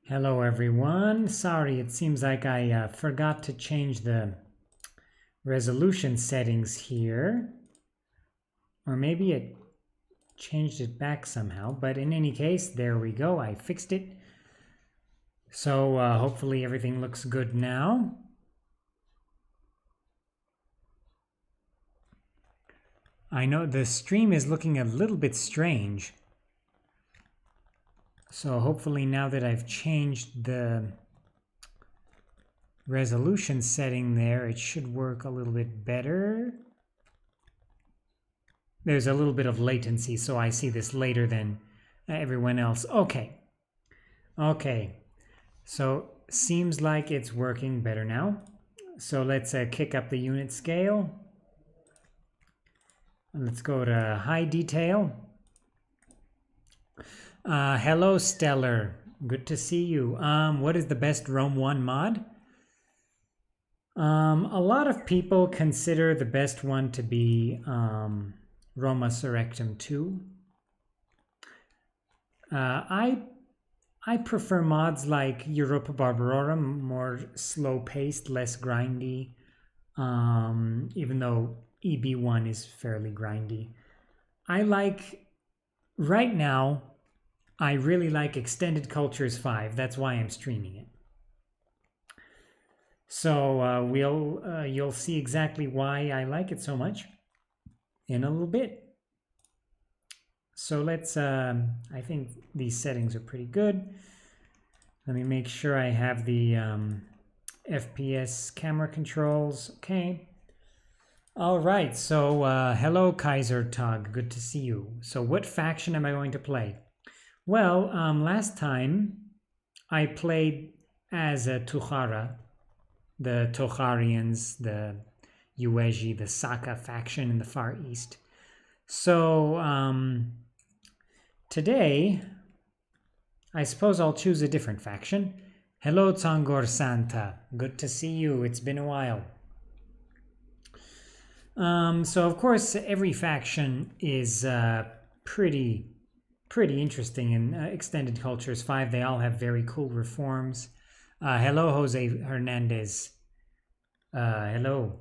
Hello everyone. Sorry, it seems like I forgot to change the resolution settings here. Or maybe it changed it back somehow, but in any case, there we go. I fixed it. So hopefully everything looks good now. I know the stream is looking a little bit strange. So hopefully now that I've changed the resolution setting there, it should work a little bit better. There's a little bit of latency, so I see this later than everyone else. Okay. So seems like it's working better now. So let's kick up the unit scale. Let's go to high detail. Hello, Stellar. Good to see you. What is the best Rome 1 mod? A lot of people consider the best one to be Roma Surrectum 2. I prefer mods like Europa Barbarorum, more slow-paced, less grindy, even though EB1 is fairly grindy. Right now, I really like Extended Cultures 5. That's why I'm streaming it. So you'll see exactly why I like it so much in a little bit. So let's, I think these settings are pretty good. Let me make sure I have the FPS camera controls. Okay. All right. So hello, Kaiser Tug. Good to see you. So what faction am I going to play? Well, last time I played as a Tukhara, the Tokharians, the Yuezhi, the Saka faction in the Far East. So today, I suppose I'll choose a different faction. Hello, Tsangor Santa. Good to see you. It's been a while. So of course, every faction is pretty interesting in Extended Cultures 5. They all have very cool reforms. Hello, Jose Hernandez. Hello.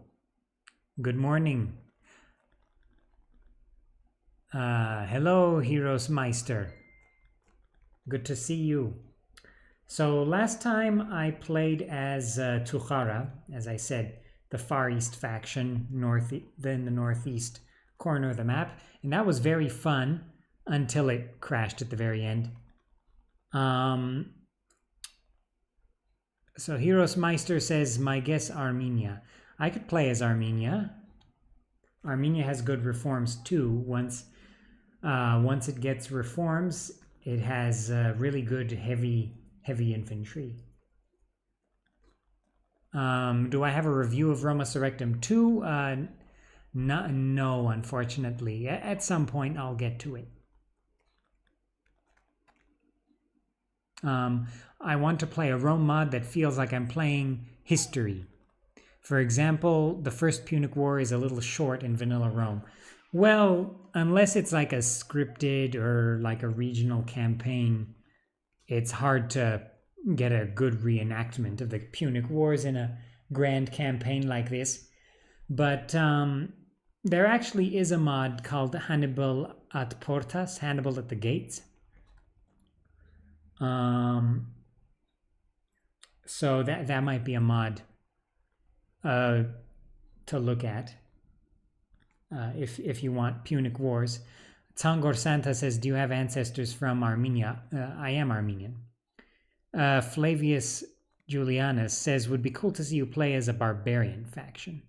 Good morning. Hello, Heroes Meister. Good to see you. So last time I played as Tukhara, as I said, the Far East faction, then the northeast corner of the map, and that was very fun until it crashed at the very end. So Heroes Meister says, my guess Armenia. I could play as Armenia. Armenia has good reforms too. Once it gets reforms, it has really good heavy infantry. Do I have a review of Roma Surrectum 2? No, unfortunately. At some point, I'll get to it. I want to play a Rome mod that feels like I'm playing history. For example, the First Punic War is a little short in vanilla Rome. Well, unless it's like a scripted or like a regional campaign, it's hard to get a good reenactment of the Punic Wars in a grand campaign like this. But there actually is a mod called Hannibal at Portas, Hannibal at the Gates. So that might be a mod to look at if you want Punic Wars. Tsangor Santa says, do you have ancestors from Armenia? I am Armenian. Flavius Julianus says, would be cool to see you play as a barbarian faction.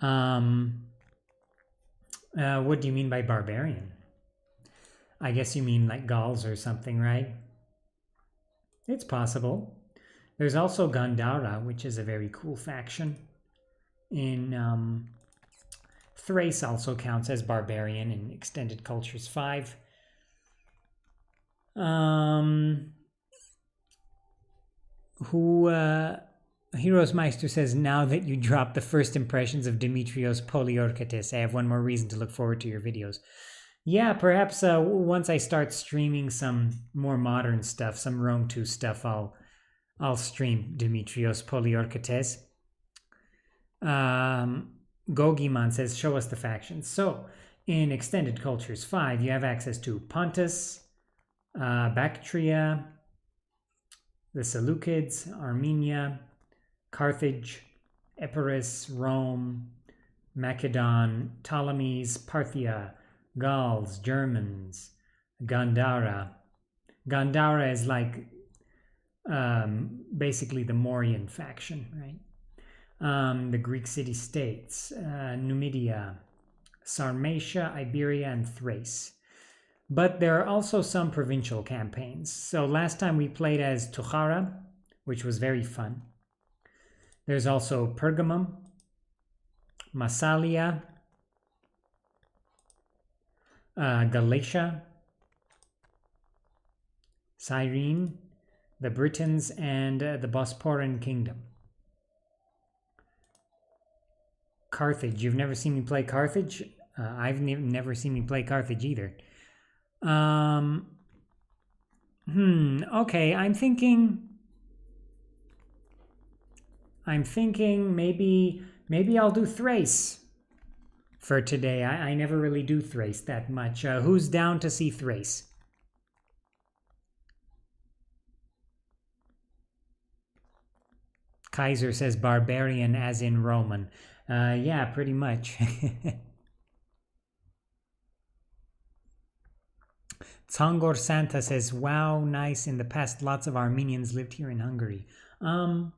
What do you mean by barbarian? I guess you mean like Gauls or something, right? It's possible. There's also Gandhara, which is a very cool faction. In Thrace also counts as barbarian in Extended Cultures 5. Heroes Meister says, now that you dropped the first impressions of Dimitrios Poliorketes, I have one more reason to look forward to your videos. Yeah, perhaps once I start streaming some more modern stuff, some Rome 2 stuff, I'll stream Dimitrios Poliorketes. Gogiman says, show us the factions. So, in Extended Cultures 5, you have access to Pontus, Bactria, the Seleucids, Armenia, Carthage, Epirus, Rome, Macedon, Ptolemies, Parthia, Gauls, Germans, Gandhara. Gandhara is like basically the Mauryan faction, right? The Greek city-states, Numidia, Sarmatia, Iberia, and Thrace. But there are also some provincial campaigns. So last time we played as Tuchara, which was very fun. There's also Pergamum, Massalia, Galatia, Cyrene, the Britons, and the Bosporan Kingdom. Carthage. You've never seen me play Carthage? I've never seen me play Carthage either. Okay, I'm thinking maybe I'll do Thrace for today. I never really do Thrace that much. Who's down to see Thrace? Kaiser says barbarian as in Roman. Yeah, pretty much. Tsangor Santa says, wow, nice. In the past, lots of Armenians lived here in Hungary. I'm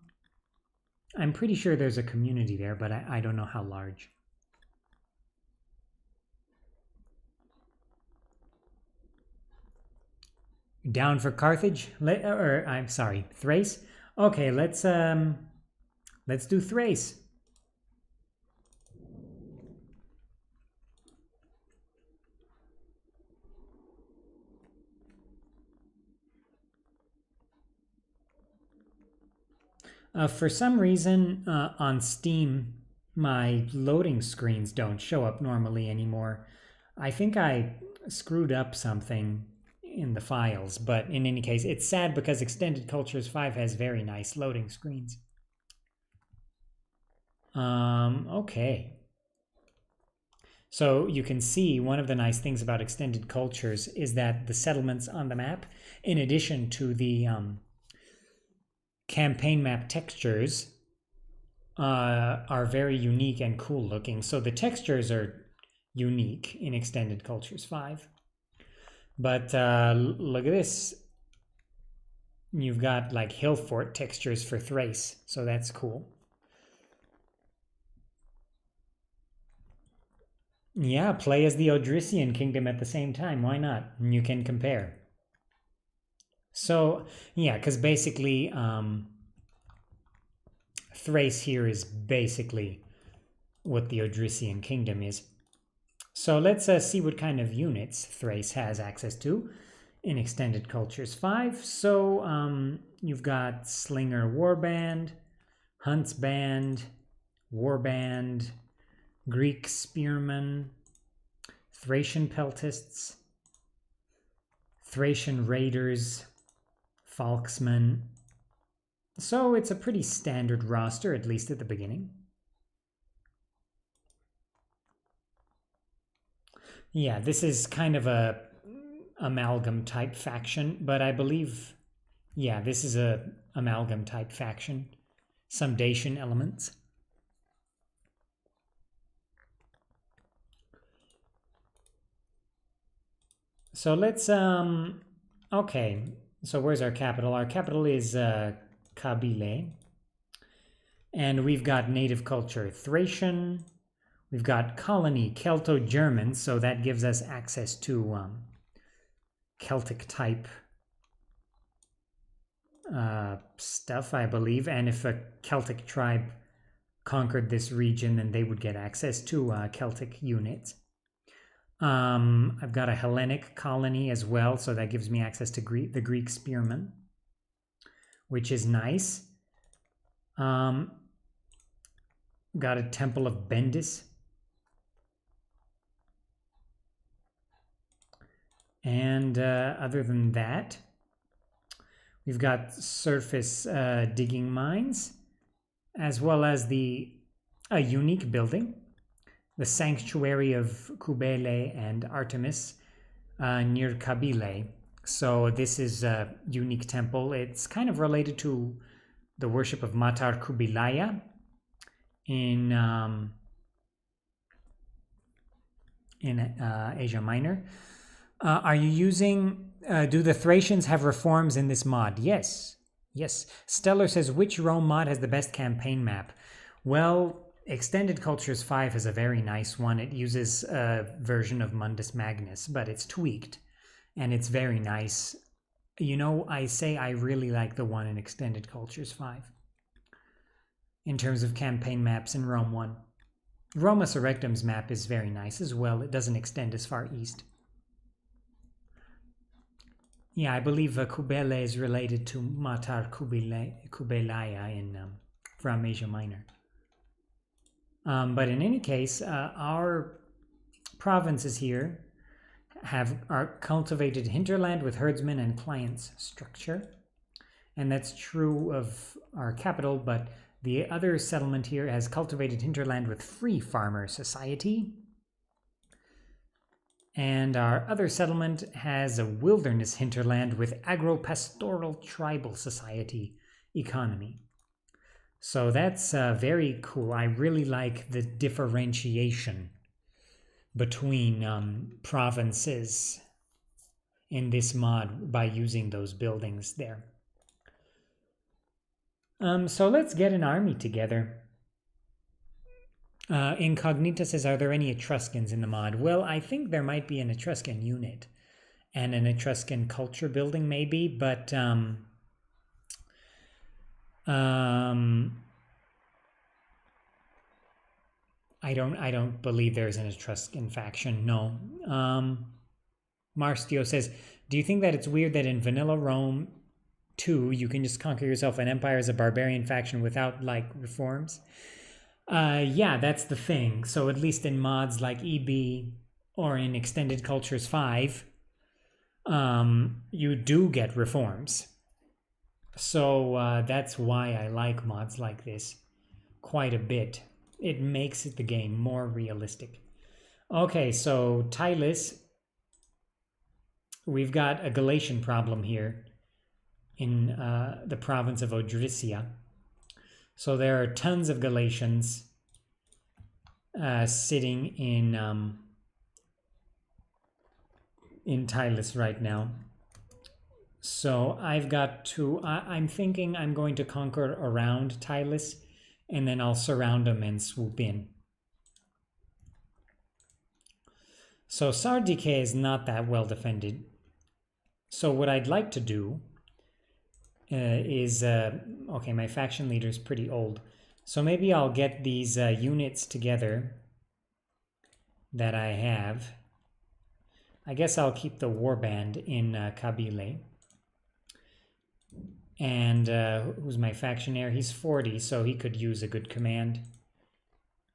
pretty sure there's a community there, but I don't know how large. Down for Carthage? I'm sorry, Thrace? Okay, let's do Thrace. For some reason, on Steam, my loading screens don't show up normally anymore. I think I screwed up something in the files, but in any case, it's sad because Extended Cultures 5 has very nice loading screens. Okay. So you can see one of the nice things about Extended Cultures is that the settlements on the map, in addition to the campaign map textures, are very unique and cool looking. So the textures are unique in Extended Cultures 5. But look at this. You've got like hill fort textures for Thrace, so that's cool. Yeah, play as the Odrysian kingdom at the same time. Why not? You can compare. So, yeah, because basically Thrace here is basically what the Odrysian kingdom is. So let's see what kind of units Thrace has access to in Extended Cultures 5. So you've got Slinger Warband, Hunt's Band, Warband, Greek Spearmen, Thracian Peltists, Thracian Raiders, Falksmen. So it's a pretty standard roster, at least at the beginning. Yeah, this is kind of a amalgam type faction, but I believe, yeah, this is a amalgam type faction. Some Dacian elements. So let's, okay, so where's our capital? Our capital is Kabyle. And we've got native culture Thracian. We've got colony Celto-German, so that gives us access to Celtic type stuff, I believe. And if a Celtic tribe conquered this region, then they would get access to Celtic units. I've got a Hellenic colony as well, so that gives me access to the Greek spearmen, which is nice. Got a Temple of Bendis. And other than that, we've got surface digging mines, as well as a unique building, the Sanctuary of Kubele and Artemis near Kabyle. So this is a unique temple. It's kind of related to the worship of Matar Kubilaya in Asia Minor. Are you using, do the Thracians have reforms in this mod? Yes. Yes. Stellar says, which Rome mod has the best campaign map? Well, Extended Cultures 5 is a very nice one. It uses a version of Mundus Magnus, but it's tweaked, and it's very nice. You know, I say I really like the one in Extended Cultures 5 in terms of campaign maps in Rome 1. Roma Surrectum's map is very nice as well. It doesn't extend as far east. Yeah, I believe Kubele is related to Matar Kubelaya from Asia Minor. But in any case, our provinces here are cultivated hinterland with herdsmen and clients structure. And that's true of our capital, but the other settlement here has cultivated hinterland with free farmer society. And our other settlement has a wilderness hinterland with agro-pastoral tribal society economy. So that's very cool. I really like the differentiation between provinces in this mod by using those buildings there. So let's get an army together. Incognita says, are there any Etruscans in the mod? Well, I think there might be an Etruscan unit and an Etruscan culture building maybe, but I don't believe there's an Etruscan faction, no. Marstio says, do you think that it's weird that in Vanilla Rome 2 you can just conquer yourself an empire as a barbarian faction without like reforms? Yeah, that's the thing. So at least in mods like EB or in Extended Cultures 5, you do get reforms. So that's why I like mods like this quite a bit. It makes the game more realistic. Okay, so Tylis, we've got a Galatian problem here in the province of Odrysia. So there are tons of Galatians sitting in Tylis right now. So I've got to, I'm thinking I'm going to conquer around Tylis, and then I'll surround them and swoop in. So Sardike is not that well defended. So what I'd like to do is, okay, my faction leader is pretty old. So maybe I'll get these units together that I have. I guess I'll keep the warband in Kabyle. And who's my factionaire? He's 40, so he could use a good command.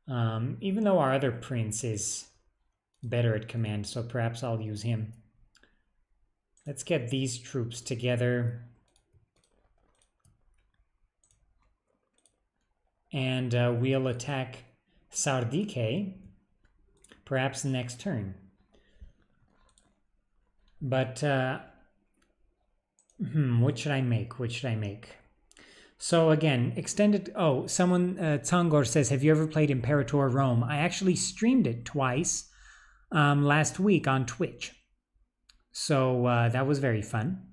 Even though our other prince is better at command, so perhaps I'll use him. Let's get these troops together. And we'll attack Sardike, perhaps next turn. But what should I make? What should I make? So again, extended. Oh, someone Tsangor says, "Have you ever played Imperator Rome?" I actually streamed it twice last week on Twitch. So that was very fun.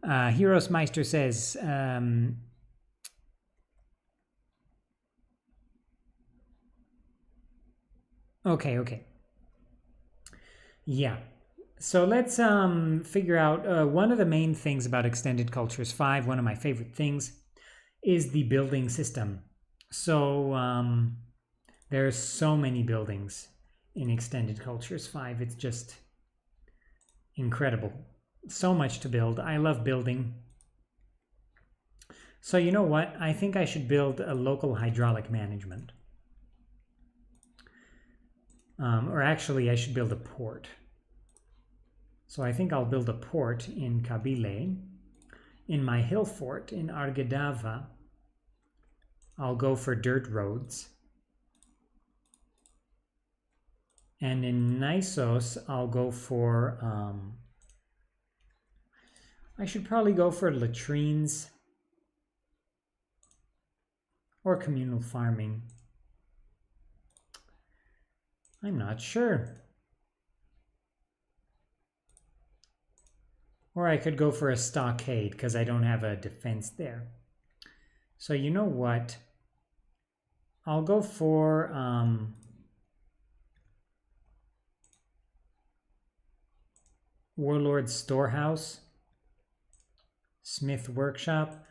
Heroes Meister says. Okay. Yeah. So let's figure out one of the main things about Extended Cultures 5, one of my favorite things, is the building system. So there's so many buildings in Extended Cultures 5. It's just incredible. So much to build. I love building. So you know what? I think I should build a local hydraulic management. Or actually, I should build a port. So I think I'll build a port in Kabyle. In my hill fort in Argedava, I'll go for dirt roads. And in Nisos, I'll go for, I should probably go for latrines or communal farming. I'm not sure. Or I could go for a stockade because I don't have a defense there. So you know what? I'll go for Warlord Storehouse, Smith Workshop.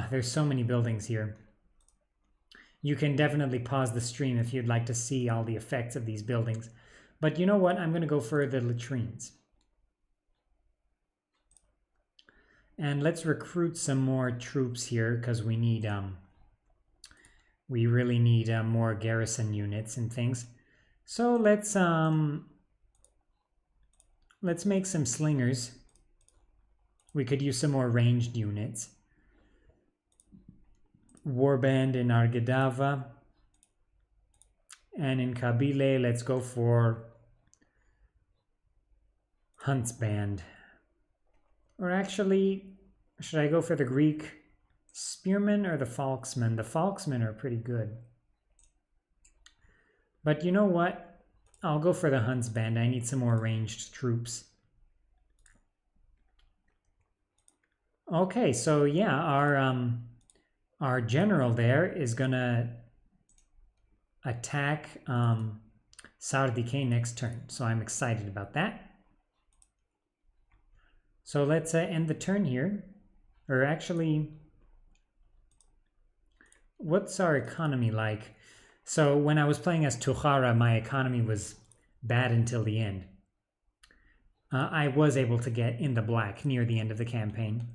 There's so many buildings here. You can definitely pause the stream if you'd like to see all the effects of these buildings. But you know what? I'm going to go for the latrines. And let's recruit some more troops here because we need we really need more garrison units and things. So let's make some slingers. We could use some more ranged units. Warband in Argedava. And in Kabyle, let's go for Huntsband. Or actually, should I go for the Greek spearmen or the Falksmen? The Falksmen are pretty good. But you know what? I'll go for the Huntsband. I need some more ranged troops. Okay, so yeah, our general there is gonna attack Sardike next turn. So I'm excited about that. So let's end the turn here. Or actually, what's our economy like? So when I was playing as Tukhara, my economy was bad until the end. I was able to get in the black near the end of the campaign.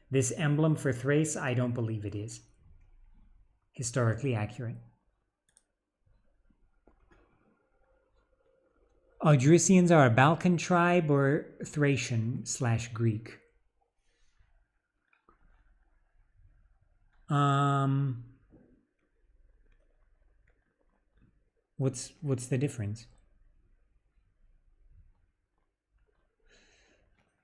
This emblem for Thrace, I don't believe it is historically accurate. Odrysians are a Balkan tribe or Thracian/Greek? What's the difference?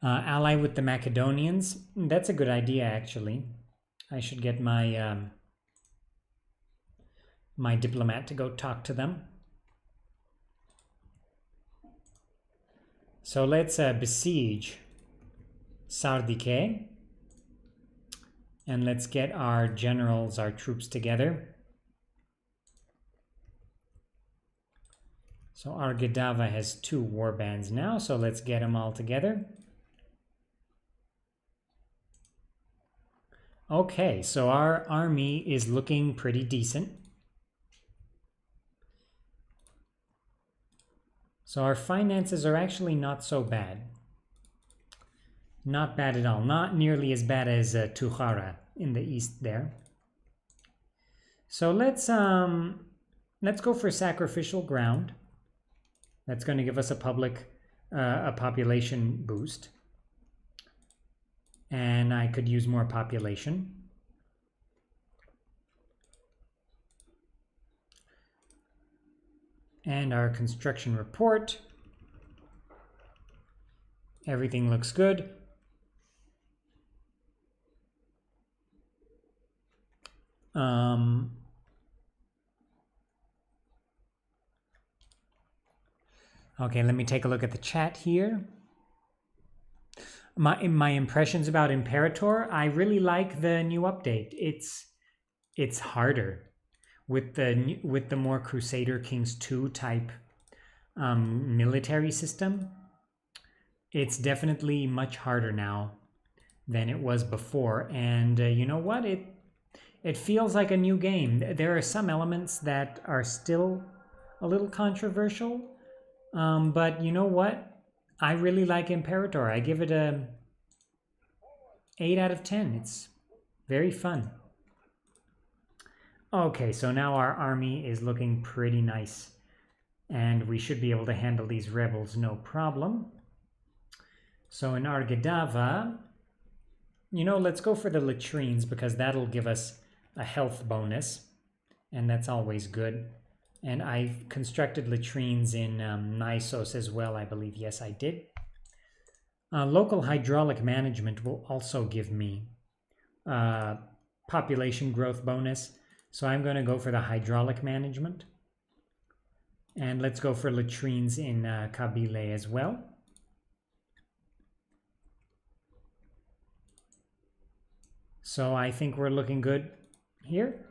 Ally with the Macedonians? That's a good idea, actually. I should get my my diplomat to go talk to them. So let's besiege Sardike. And let's get our generals, our troops together. So Argedava has 2 warbands now, so let's get them all together. Okay, so our army is looking pretty decent. So our finances are actually not so bad. Not bad at all. Not nearly as bad as Tukhara in the east there. So let's go for sacrificial ground. That's going to give us a population boost. And I could use more population. And our construction report. Everything looks good. Okay, let me take a look at the chat here. My impressions about Imperator, I really like the new update. It's harder with the more Crusader Kings 2 type military system. It's definitely much harder now than it was before, and you know what? It feels like a new game. There are some elements that are still a little controversial, but you know what? I really like Imperator. I give it a 8 out of 10. It's very fun. Okay, so now our army is looking pretty nice, and we should be able to handle these rebels no problem. So in Argadava, you know, let's go for the latrines because that'll give us a health bonus, and that's always good. And I've constructed latrines in Nisos as well, I believe. Yes, I did. Local hydraulic management will also give me population growth bonus. So I'm going to go for the hydraulic management. And let's go for latrines in Kabyle as well. So I think we're looking good here.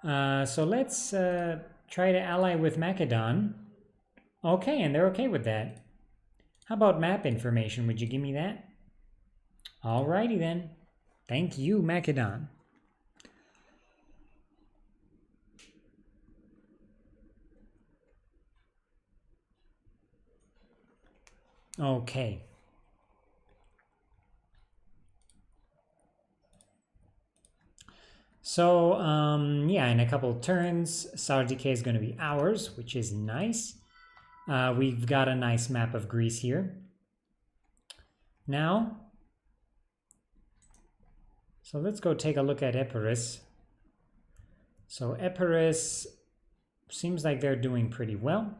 So let's try to ally with Macedon. Okay, and they're okay with that. How about map information? Would you give me that? Alrighty then. Thank you, Macedon. Okay. So, yeah, in a couple turns, Sardike is going to be ours, which is nice. We've got a nice map of Greece here. Now, so let's go take a look at Epirus. So Epirus seems like they're doing pretty well.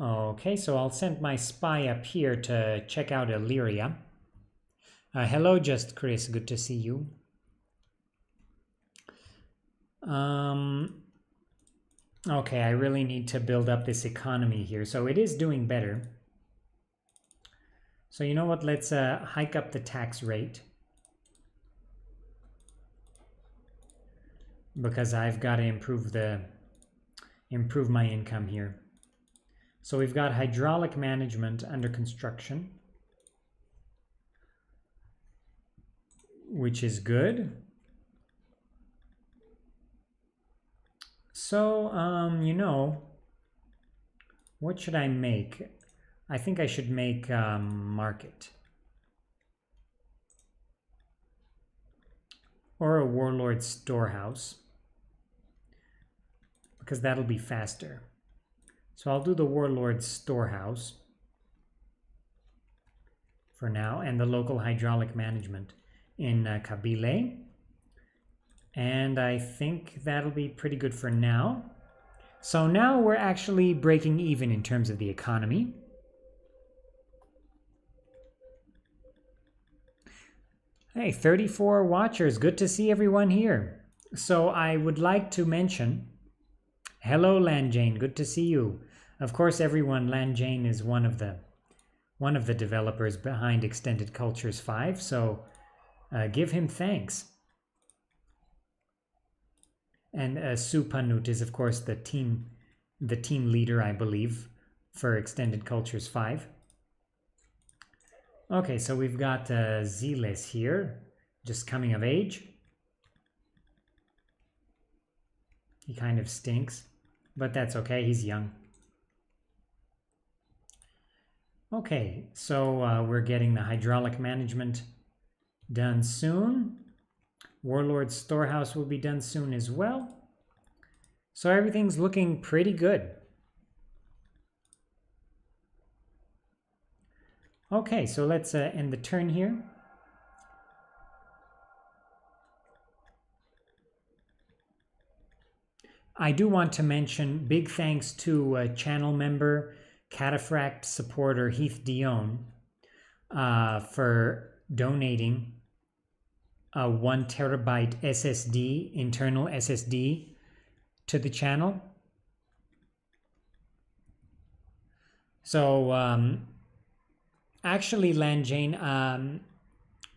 Okay, so I'll send my spy up here to check out Illyria. Hello, Just Chris, good to see you. Okay, I really need to build up this economy here. So it is doing better. So you know what, let's hike up the tax rate. Because I've got to improve my income here. So we've got hydraulic management under construction, which is good. So, you know, what should I make? I think I should make market. Or a warlord storehouse. Because that'll be faster. So I'll do the warlord storehouse for now, and the local hydraulic management in Kabyle. And I think that'll be pretty good for now. So now we're actually breaking even in terms of the economy. Hey, 34 watchers. Good to see everyone here. So I would like to mention, hello Lanjane, good to see you. Of course, everyone, Lanjane is one of the developers behind Extended Cultures 5, so give him thanks. And Supanut is, of course, the team leader, I believe, for Extended Cultures 5. Okay, so we've got Zealous here, just coming of age. He kind of stinks, but that's okay, he's young. Okay, so we're getting the hydraulic management done soon. Warlord Storehouse will be done soon as well. So everything's looking pretty good. Okay, so let's end the turn here. I do want to mention big thanks to channel member, Cataphract supporter Heath Dion for donating a 1 terabyte SSD, internal SSD, to the channel. So actually, Lanjane,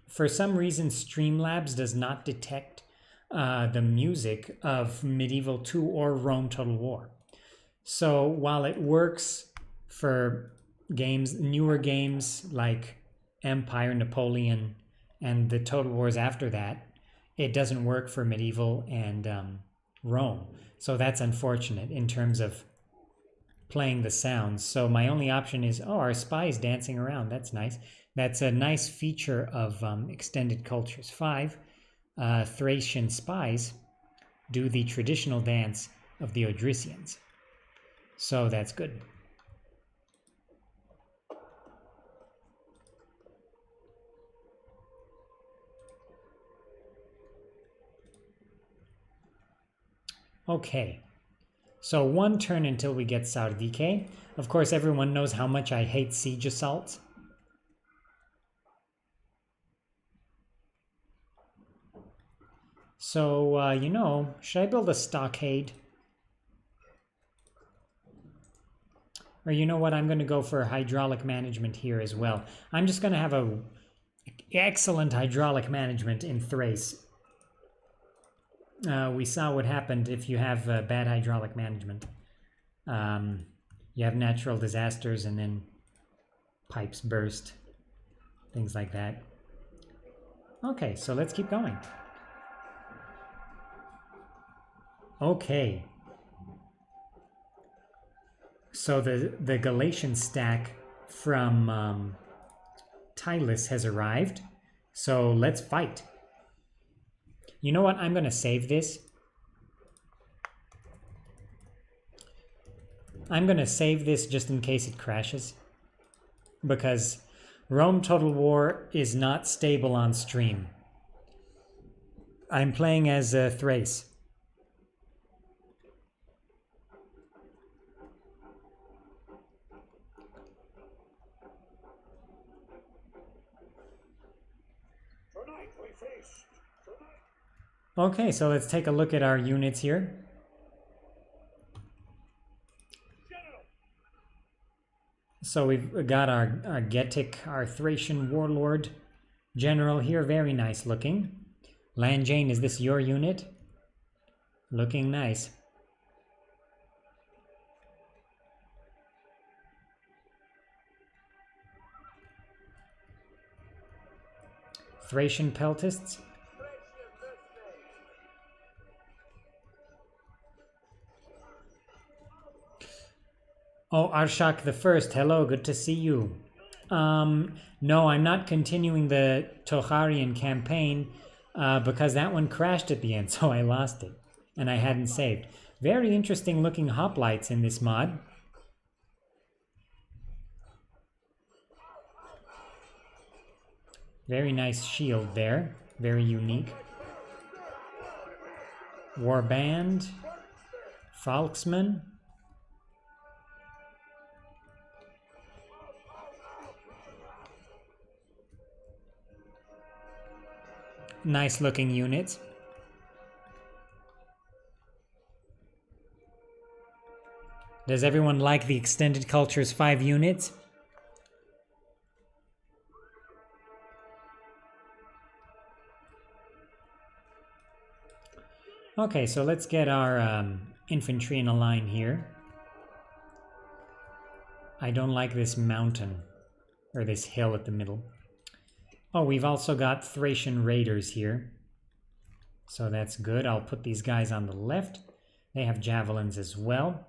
for some reason Streamlabs does not detect the music of Medieval 2 or Rome Total War. So while it works for games, newer games like Empire, Napoleon, and the Total Wars after that, it doesn't work for Medieval and Rome. So that's unfortunate in terms of playing the sounds. So my only option is, oh, our spy is dancing around. That's nice. That's a nice feature of Extended Cultures 5. Thracian spies do the traditional dance of the Odrysians. So that's good. Okay, so one turn until we get Sardike. Of course, everyone knows how much I hate siege assaults. So, you know, should I build a stockade? Or you know what, I'm going to go for hydraulic management here as well. I'm just going to have a excellent hydraulic management in Thrace. We saw what happened if you have bad hydraulic management. You have natural disasters and then pipes burst, things like that. Okay, so let's keep going. Okay. So the Galatian stack from Tylus has arrived. So let's fight. You know what? I'm going to save this. I'm going to save this just in case it crashes. Because Rome Total War is not stable on stream. I'm playing as Thrace. Okay, so let's take a look at our units here. So we've got our Getic, our Thracian warlord general here, very nice looking. Lanjane, is this your unit? Looking nice. Thracian peltists. Oh, Arshak the First, hello, good to see you. No, I'm not continuing the Tocharian campaign because that one crashed at the end, so I lost it, and I hadn't saved. Very interesting looking hoplites in this mod. Very nice shield there, very unique. Warband, Falksman. Nice looking units. Does everyone like the Extended Cultures 5 units? Okay, so let's get our infantry in a line here. I don't like this mountain, or this hill at the middle. Oh, we've also got Thracian Raiders here. So that's good. I'll put these guys on the left. They have Javelins as well.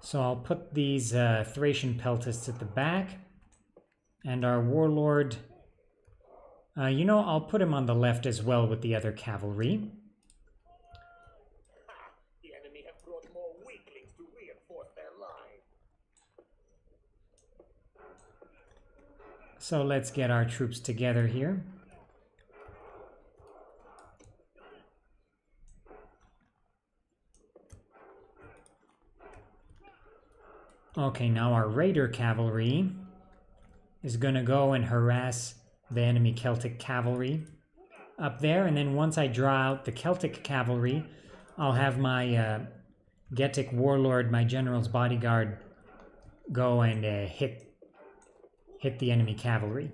So I'll put these Thracian Peltists at the back. And our Warlord, you know, I'll put him on the left as well with the other cavalry. So let's get our troops together here. Okay, now our Raider cavalry is going to go and harass the enemy Celtic cavalry up there. And then once I draw out the Celtic cavalry, I'll have my Getic warlord, my general's bodyguard, go and hit the enemy cavalry.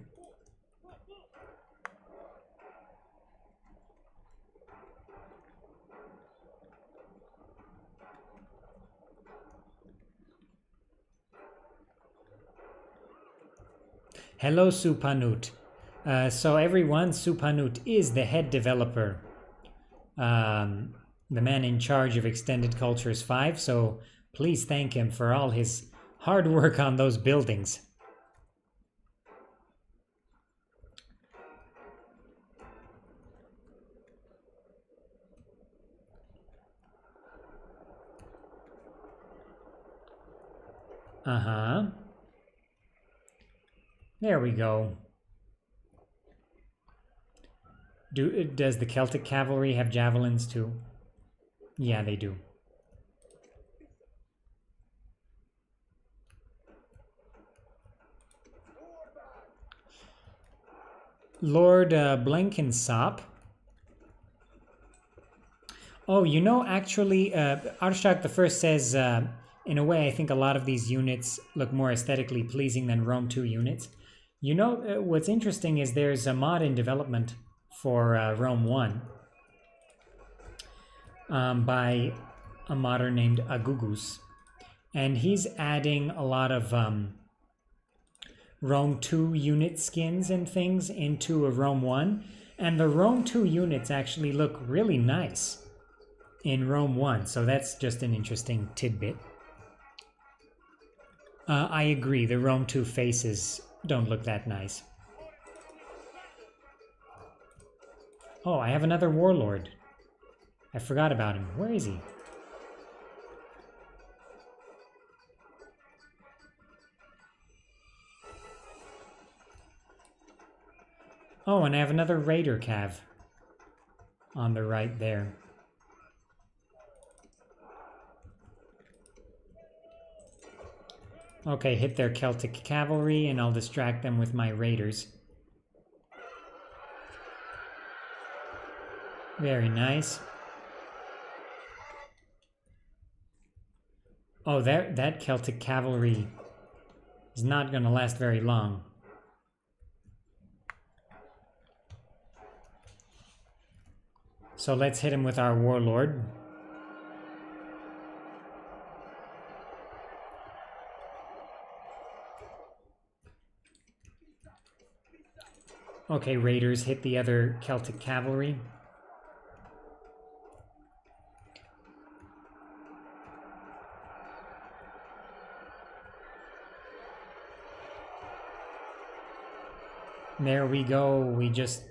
Hello, Supanut. So everyone, Supanut is the head developer, the man in charge of Extended Cultures 5, so please thank him for all his hard work on those buildings. Uh-huh. There we go. Does the Celtic Cavalry have javelins too? Yeah, they do. Lord Blenkinsop. Oh, you know, actually, Arshak I says, in a way, I think a lot of these units look more aesthetically pleasing than Rome 2 units. You know, what's interesting is there's a mod in development for Rome 1 by a modder named Agugus. And he's adding a lot of Rome 2 unit skins and things into a Rome 1. And the Rome 2 units actually look really nice in Rome 1. So that's just an interesting tidbit. I agree, the Rome 2 faces don't look that nice. Oh, I have another warlord. I forgot about him. Where is he? Oh, and I have another raider cav on the right there. Okay, hit their Celtic cavalry and I'll distract them with my raiders. Very nice. Oh, that Celtic cavalry is not going to last very long. So let's hit him with our warlord. Okay, raiders hit the other Celtic cavalry. There we go. We just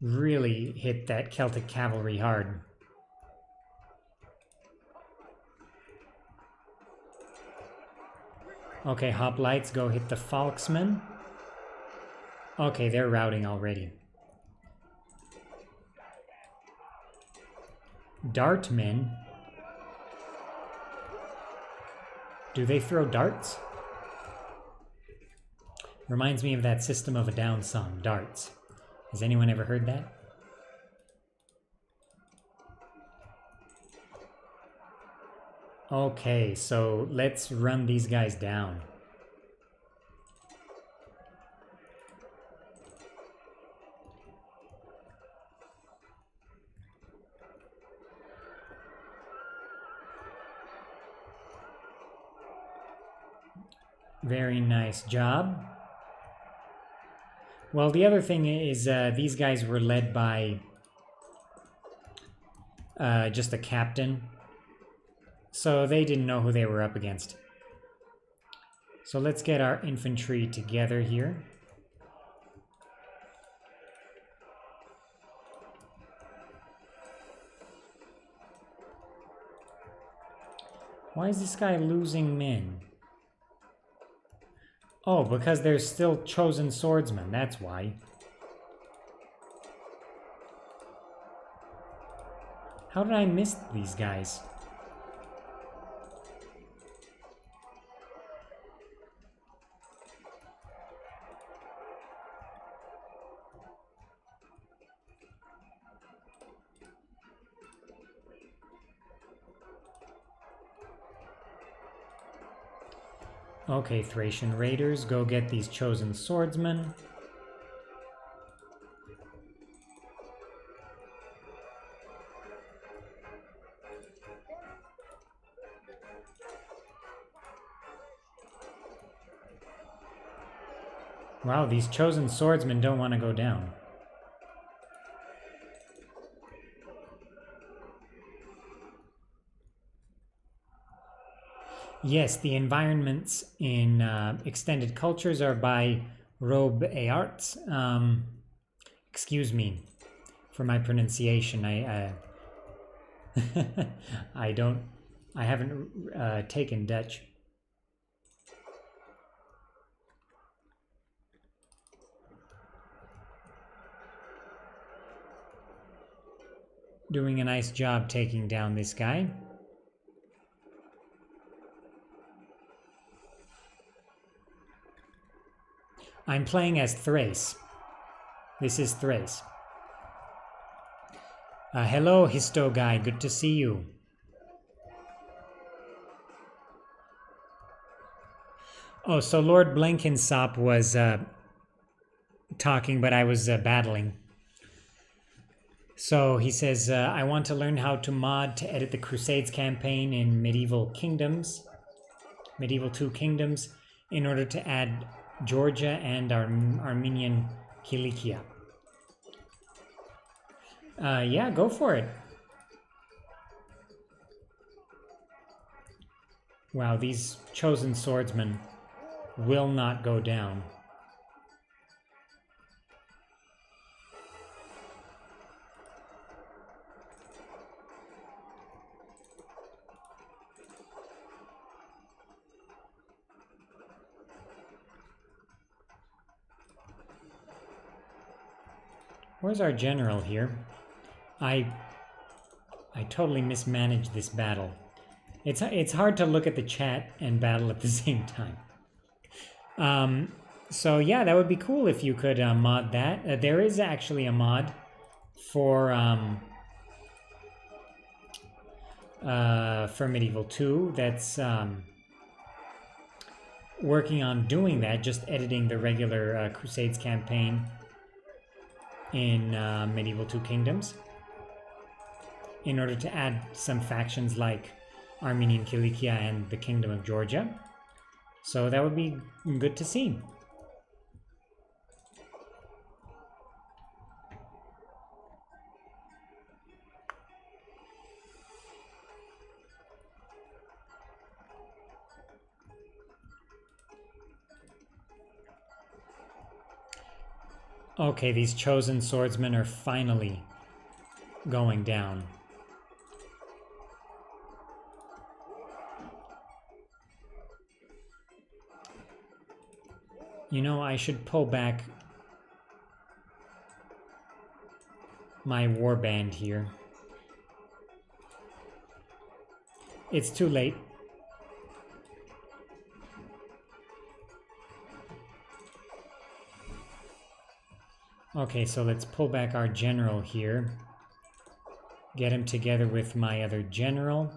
really hit that Celtic cavalry hard. Okay, hoplites, go hit the Falksmen. Okay, they're routing already. Dartmen? Do they throw darts? Reminds me of that System of a Down song, Darts. Has anyone ever heard that? Okay, so let's run these guys down. Very nice job. Well, the other thing is these guys were led by just a captain. So they didn't know who they were up against. So let's get our infantry together here. Why is this guy losing men? Oh, because there's still chosen swordsmen, that's why. How did I miss these guys? Okay, Thracian Raiders, go get these chosen swordsmen. Wow, these chosen swordsmen don't want to go down. Yes, the environments in extended cultures are by Robe et Arts. Excuse me for my pronunciation. I haven't taken Dutch. doing a nice job taking down this guy. I'm playing as Thrace. This is Thrace. Hello, Histo guy. Good to see you. Oh, so Lord Blenkinsop was talking, but I was battling. So he says, I want to learn how to mod to edit the Crusades campaign in Medieval 2 Kingdoms, in order to add Georgia and Armenian Kilikia. Yeah, go for it. Wow, these chosen swordsmen will not go down. Where's our general here? I totally mismanaged this battle. It's hard to look at the chat and battle at the same time. So yeah, that would be cool if you could mod that. There is actually a mod for Medieval 2 that's working on doing that, just editing the regular Crusades campaign in Medieval 2 Kingdoms, in order to add some factions like Armenian Kilikia and the Kingdom of Georgia. So that would be good to see. Okay, these chosen swordsmen are finally going down. You know, I should pull back my warband here. It's too late. Okay, so let's pull back our general here. Get him together with my other general.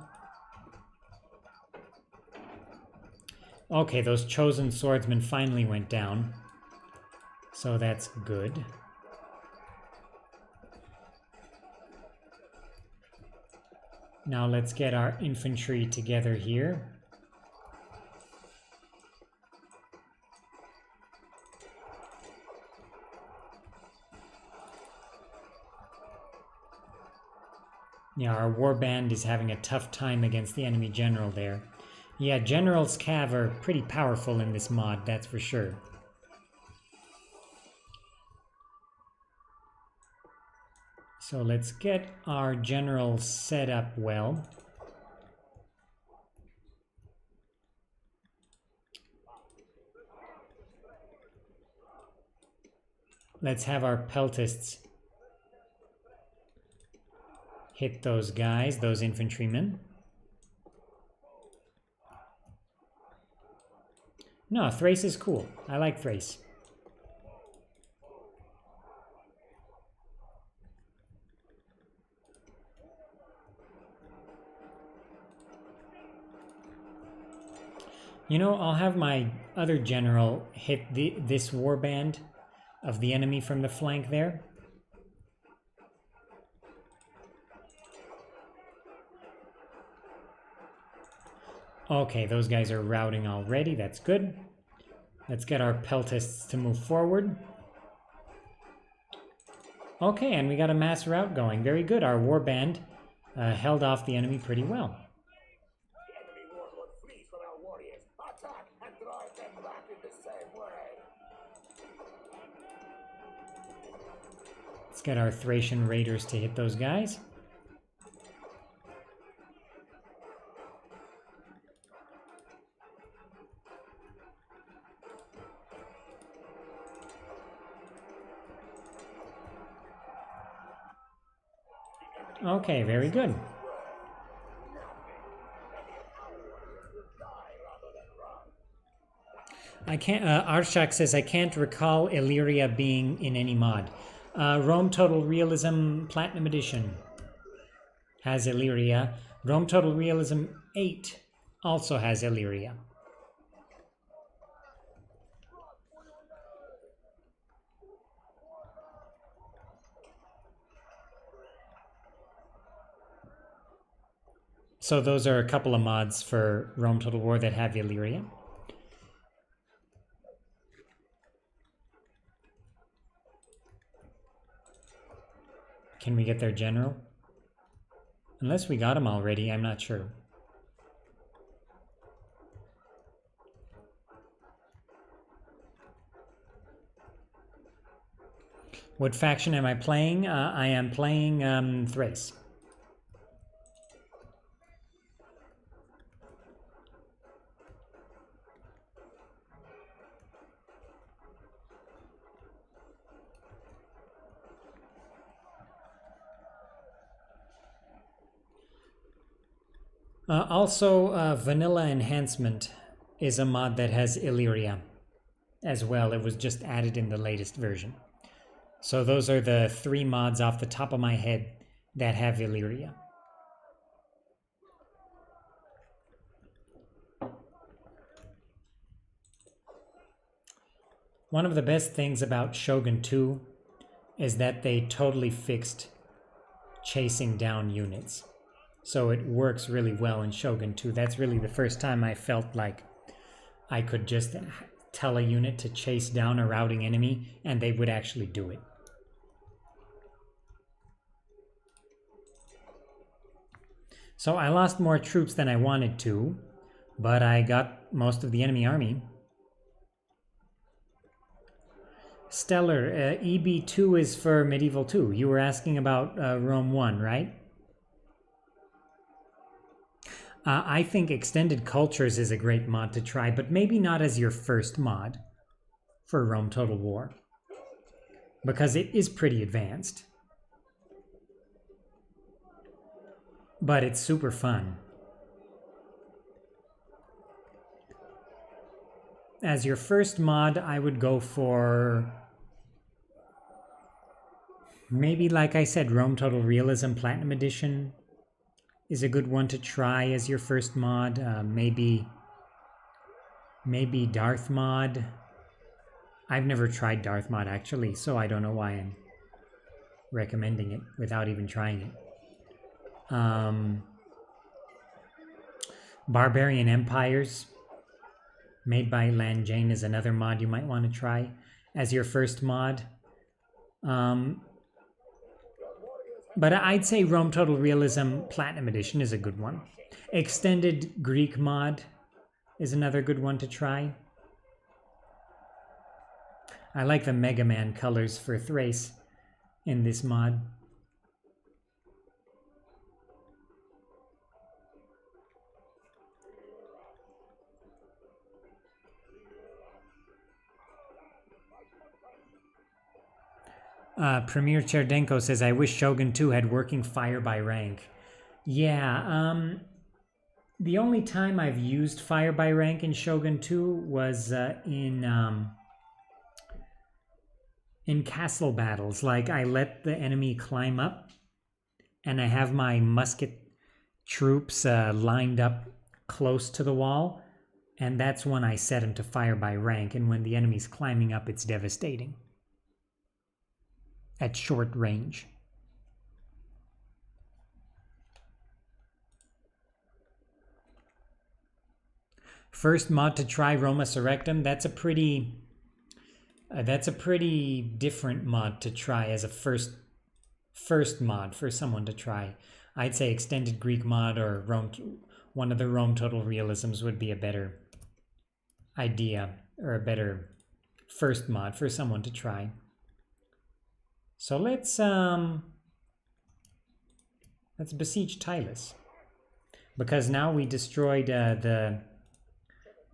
Okay, those chosen swordsmen finally went down. So that's good. Now let's get our infantry together here. Yeah, our warband is having a tough time against the enemy general there. Yeah, General's Cav are pretty powerful in this mod, that's for sure. So let's get our general set up well. Let's have our peltists hit those guys, those infantrymen. No, Thrace is cool. I like Thrace. You know, I'll have my other general hit this warband of the enemy from the flank there. Okay, those guys are routing already. That's good. Let's get our peltists to move forward. Okay, and we got a mass rout going. Very good. Our warband held off the enemy pretty well. The enemy warlord flees from our warriors. Attack and drive them back in the same way. Let's get our Thracian Raiders to hit those guys. Okay, very good. I can't. Arshak says I can't recall Illyria being in any mod. Rome Total Realism Platinum Edition has Illyria. Rome Total Realism 8 also has Illyria. So those are a couple of mods for Rome Total War that have Illyria. Can we get their general? Unless we got him already, I'm not sure. What faction am I playing? I am playing Thrace. Also, Vanilla Enhancement is a mod that has Illyria as well. It was just added in the latest version. So those are the 3 mods off the top of my head that have Illyria. One of the best things about Shogun 2 is that they totally fixed chasing down units. So it works really well in Shogun 2. That's really the first time I felt like I could just tell a unit to chase down a routing enemy and they would actually do it. So I lost more troops than I wanted to, but I got most of the enemy army. Stellar, EB2 is for Medieval 2. You were asking about Rome 1, right? I think Extended Cultures is a great mod to try, but maybe not as your first mod for Rome Total War, because it is pretty advanced. But it's super fun. As your first mod, I would go for maybe, like I said, Rome Total Realism Platinum Edition is a good one to try as your first mod. Maybe Darth mod. I've never tried Darth mod actually, so I don't know why I'm recommending it without even trying it. Barbarian Empires made by Lan Jane is another mod you might want to try as your first mod. But I'd say Rome Total Realism Platinum Edition is a good one. Extended Greek mod is another good one to try. I like the Mega Man colors for Thrace in this mod. Premier Cherdenko says, I wish Shogun 2 had working fire by rank. Yeah, the only time I've used fire by rank in Shogun 2 was in castle battles. Like, I let the enemy climb up, and I have my musket troops lined up close to the wall, and that's when I set them to fire by rank, and when the enemy's climbing up, it's devastating at short range. First mod to try, Roma Surrectum. That's a pretty different mod to try as a first mod for someone to try. I'd say Extended Greek mod or one of the Rome Total Realisms would be a better idea, or a better first mod for someone to try. So let's besiege Tylus, because now we destroyed the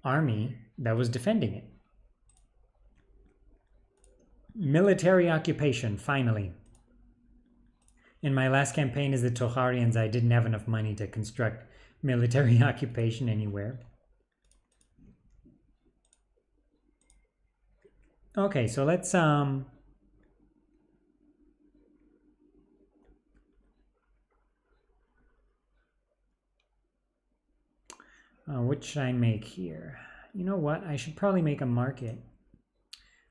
army that was defending it. Military occupation, finally. In my last campaign as the Tocharians, I didn't have enough money to construct military occupation anywhere. Okay, so let's what should I make here? You know what? I should probably make a market.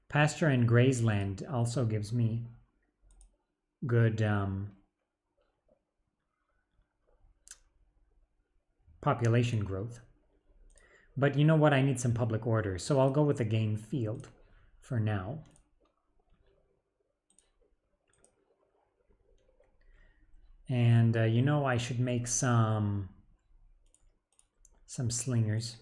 Pasture and grazeland also gives me good population growth. But you know what? I need some public order, so I'll go with the game field for now. And you know, I should make some slingers.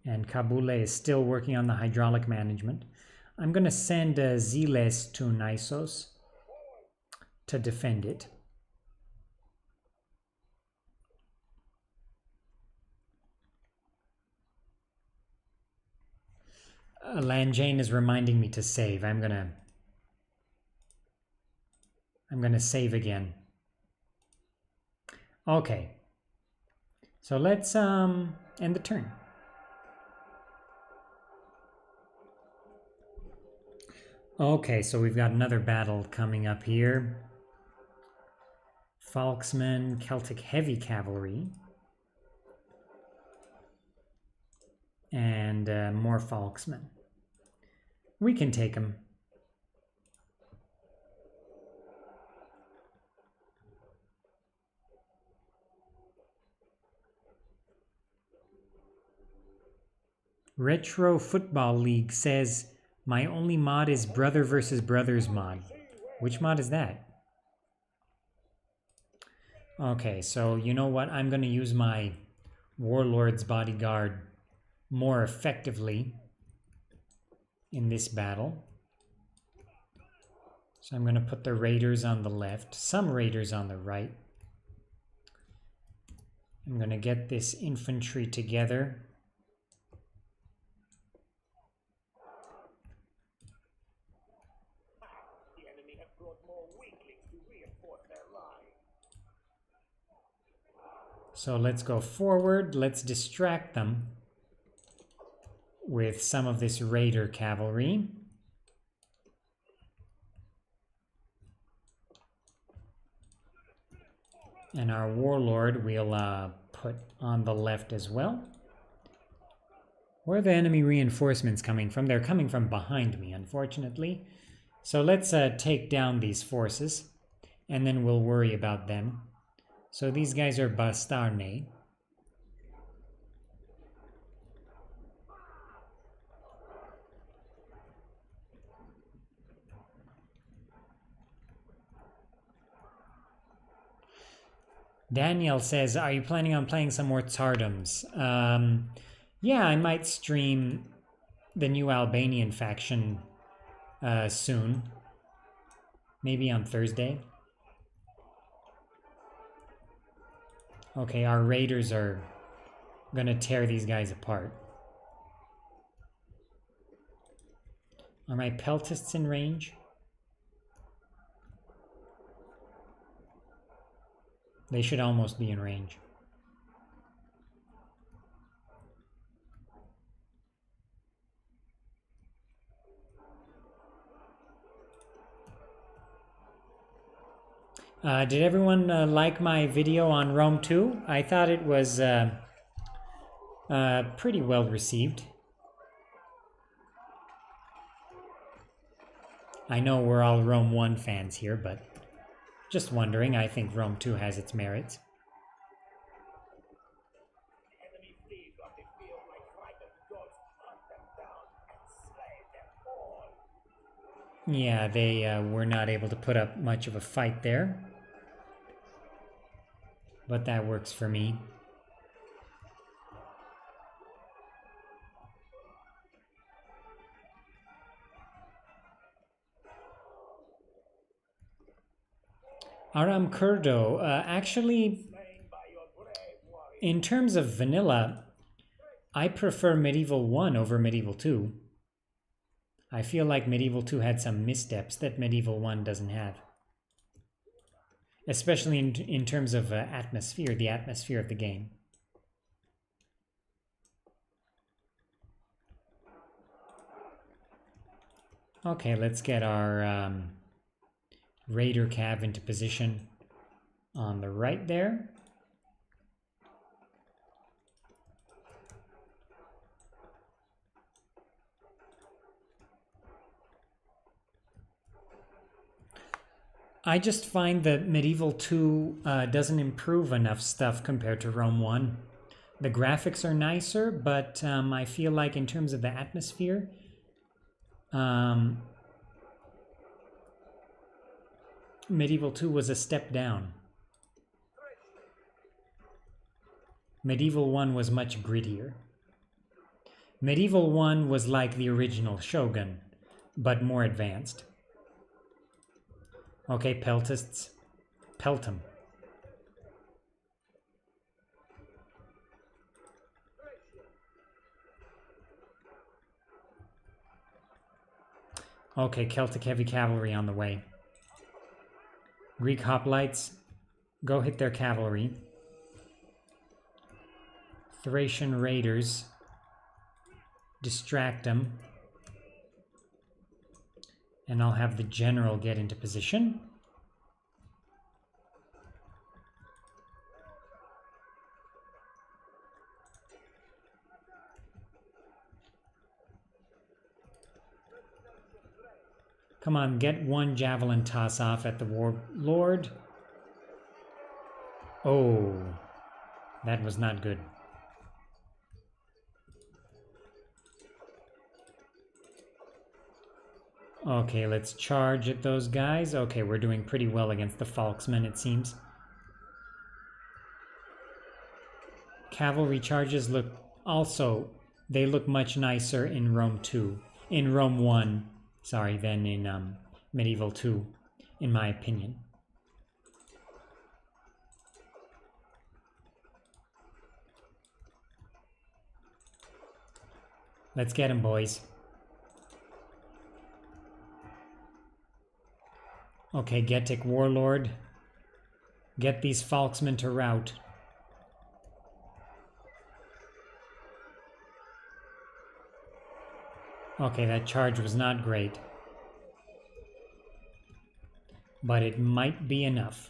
And Kabule is still working on the hydraulic management. I'm going to send Ziles to Nisos to defend it. Lanjane is reminding me to save. I'm gonna save again. Okay. So let's end the turn. Okay, so we've got another battle coming up here. Falksmen, Celtic Heavy Cavalry. And more Falksmen. We can take them. Retro Football League says, my only mod is Brother versus Brothers mod. Which mod is that? Okay, so you know what? I'm going to use my Warlord's Bodyguard more effectively in this battle. So I'm going to put the Raiders on the left, some Raiders on the right. I'm going to get this infantry together. The enemy have brought more weaklings to reinforce their line. So let's go forward. Let's distract them with some of this Raider cavalry. And our Warlord we'll put on the left as well. Where are the enemy reinforcements coming from? They're coming from behind me, unfortunately. So let's take down these forces, and then we'll worry about them. So these guys are Bastarne. Daniel says, are you planning on playing some more Tsardoms? Yeah, I might stream the new Albanian faction soon. Maybe on Thursday. Okay, our Raiders are gonna tear these guys apart. Are my Peltists in range? They should almost be in range. Did everyone like my video on Rome 2? I thought it was pretty well received. I know we're all Rome 1 fans here, but just wondering, I think Rome 2 has its merits. Enemy flees off the field like frightened dogs, hunt them down and slay them all. Yeah, they were not able to put up much of a fight there. But that works for me. Aram Kurdo, actually, in terms of vanilla, I prefer Medieval 1 over Medieval 2. I feel like Medieval 2 had some missteps that Medieval 1 doesn't have. Especially in terms of atmosphere, the atmosphere of the game. Okay, let's get our Raider Cav into position on the right there. I just find that Medieval 2 doesn't improve enough stuff compared to Rome 1. The graphics are nicer, but I feel like in terms of the atmosphere, Medieval 2 was a step down. Medieval 1 was much grittier. Medieval 1 was like the original Shogun, but more advanced. Okay, peltists, pelt them. Okay, Celtic heavy cavalry on the way. Greek hoplites, go hit their cavalry. Thracian Raiders, distract them. And I'll have the general get into position. Come on, get one javelin toss off at the warlord. Oh, that was not good. Okay, let's charge at those guys. Okay, we're doing pretty well against the Falksmen, it seems. Cavalry charges look also, they look much nicer in Rome 2. In Rome 1, sorry, than in Medieval 2, in my opinion. Let's get him, boys. Okay, Getic Warlord. Get these Falksmen to rout. Okay, that charge was not great. But it might be enough.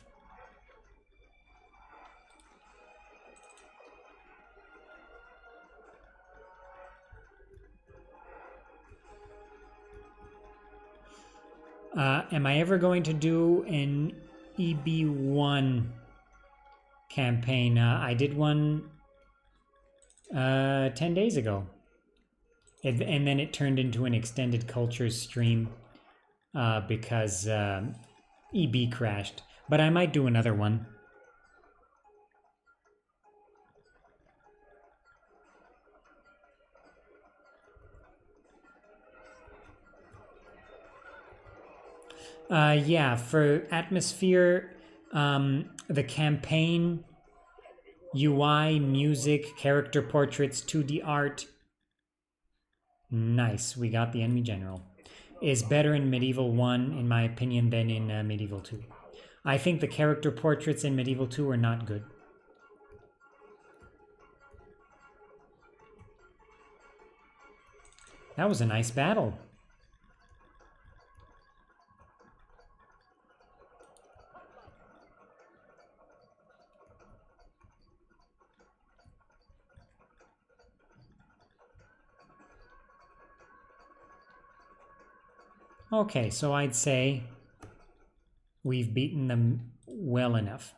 Am I ever going to do an EB1 campaign? I did one 10 days ago. And then it turned into an extended cultures stream because EB crashed. But I might do another one. Yeah, for atmosphere, the campaign, UI, music, character portraits, 2D art. Nice, we got the enemy general. Is better in Medieval 1, in my opinion, than in Medieval 2. I think the character portraits in Medieval 2 are not good. That was a nice battle. Okay, so I'd say we've beaten them well enough.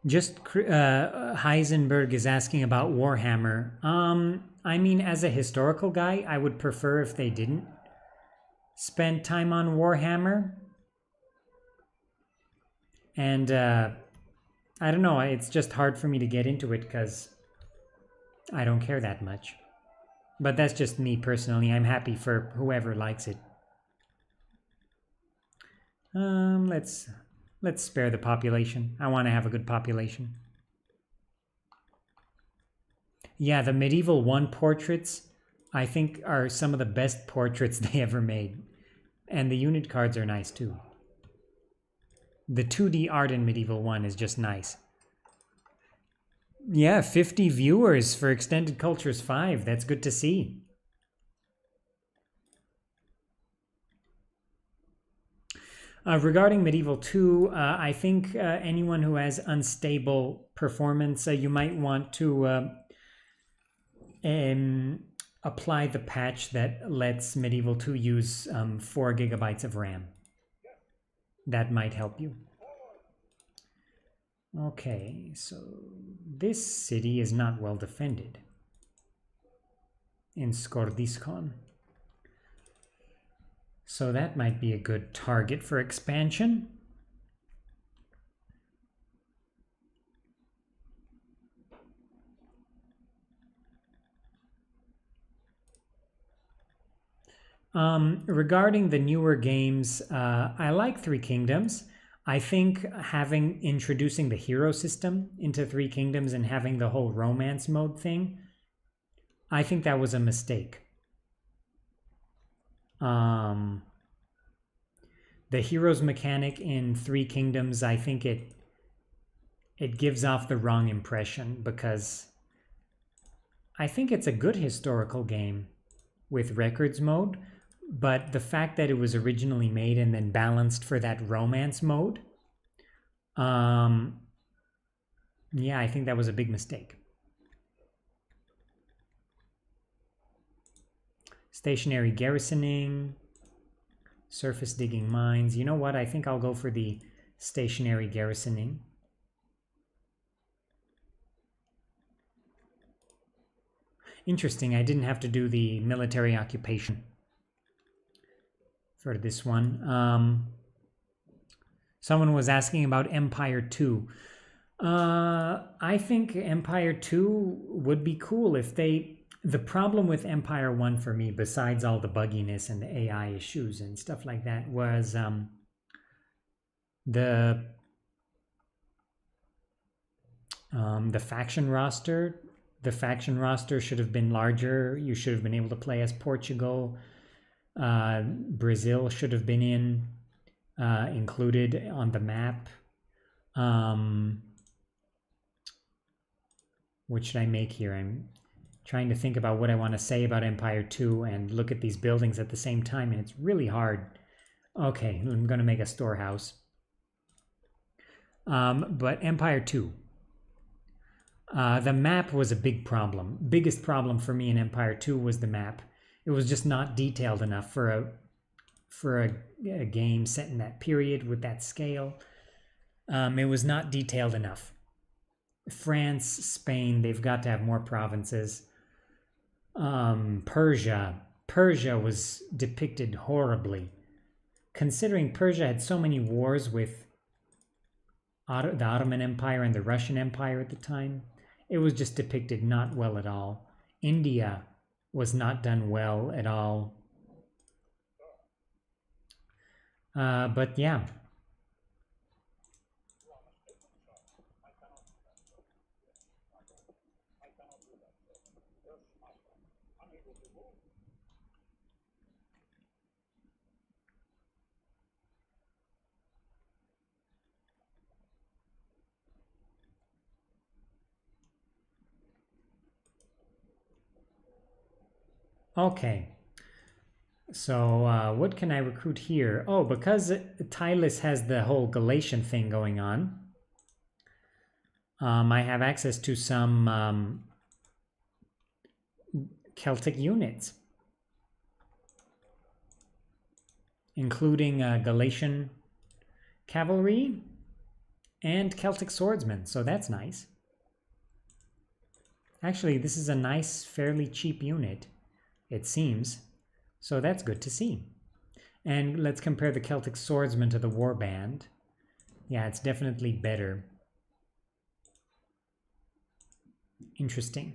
Just Heisenberg is asking about Warhammer. I mean, as a historical guy, I would prefer if they didn't spend time on Warhammer. And I don't know, it's just hard for me to get into it because I don't care that much. But that's just me personally. I'm happy for whoever likes it. Let's Let's spare the population. I want to have a good population. Yeah, the medieval 1 portraits, I think, are some of the best portraits they ever made. And the unit cards are nice too. The 2D art in medieval 1 is just nice. Yeah, 50 viewers for Extended Cultures 5. That's good to see. Regarding Medieval 2, I think anyone who has unstable performance, you might want to apply the patch that lets Medieval 2 use 4 gigabytes of RAM. That might help you. Okay, so this city is not well defended in Skordiscon. So that might be a good target for expansion. Regarding the newer games, I like Three Kingdoms. I think introducing the hero system into Three Kingdoms and having the whole romance mode thing, I think that was a mistake. The heroes mechanic in Three Kingdoms, I think it gives off the wrong impression, because I think it's a good historical game with records mode, but the fact that it was originally made and then balanced for that romance mode, yeah, I think that was a big mistake. Stationary garrisoning, surface digging mines. You know what? I think I'll go for the stationary garrisoning. Interesting, I didn't have to do the military occupation for this one. Someone was asking about Empire 2. I think Empire 2 would be cool if they... The problem with Empire 1 for me, besides all the bugginess and the AI issues and stuff like that, was the faction roster. The faction roster should have been larger. You should have been able to play as Portugal. Brazil should have been included on the map. What should I make here? I'm trying to think about what I want to say about Empire 2 and look at these buildings at the same time, and it's really hard. Okay, I'm going to make a storehouse. But Empire 2. The map was a big problem. Biggest problem for me in Empire 2 was the map. It was just not detailed enough for a game set in that period with that scale. It was not detailed enough. France, Spain, they've got to have more provinces. Persia was depicted horribly. Considering Persia had so many wars with the Ottoman Empire and the Russian Empire at the time, it was just depicted not well at all. India was not done well at all. But yeah. Okay. So what can I recruit here? Oh, because Tylus has the whole Galatian thing going on, I have access to some Celtic units, including Galatian Cavalry and Celtic Swordsmen, so that's nice. Actually, this is a nice, fairly cheap unit, it seems. So that's good to see. And let's compare the Celtic Swordsman to the Warband. Yeah, it's definitely better. Interesting.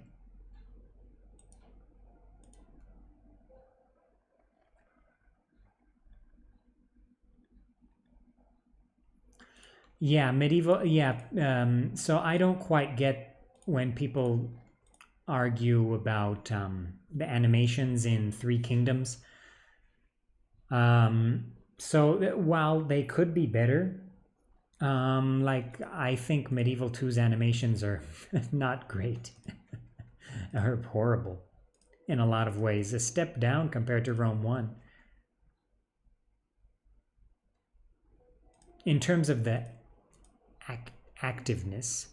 Yeah, medieval. Yeah. So I don't quite get when people argue about the animations in Three Kingdoms. So while they could be better, like I think Medieval 2's animations are not great, are horrible in a lot of ways. A step down compared to Rome 1. In terms of the activeness.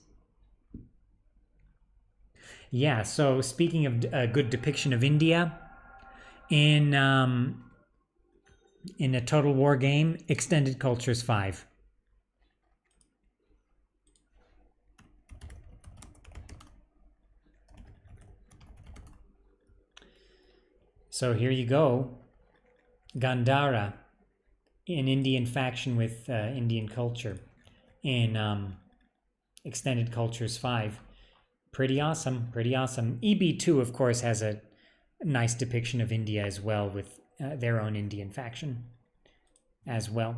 Yeah, so speaking of a good depiction of India, in a Total War game, Extended Cultures 5. So here you go. Gandhara, an Indian faction with Indian culture in Extended Cultures 5. Pretty awesome, pretty awesome. EB2, of course, has a nice depiction of India as well with their own Indian faction as well.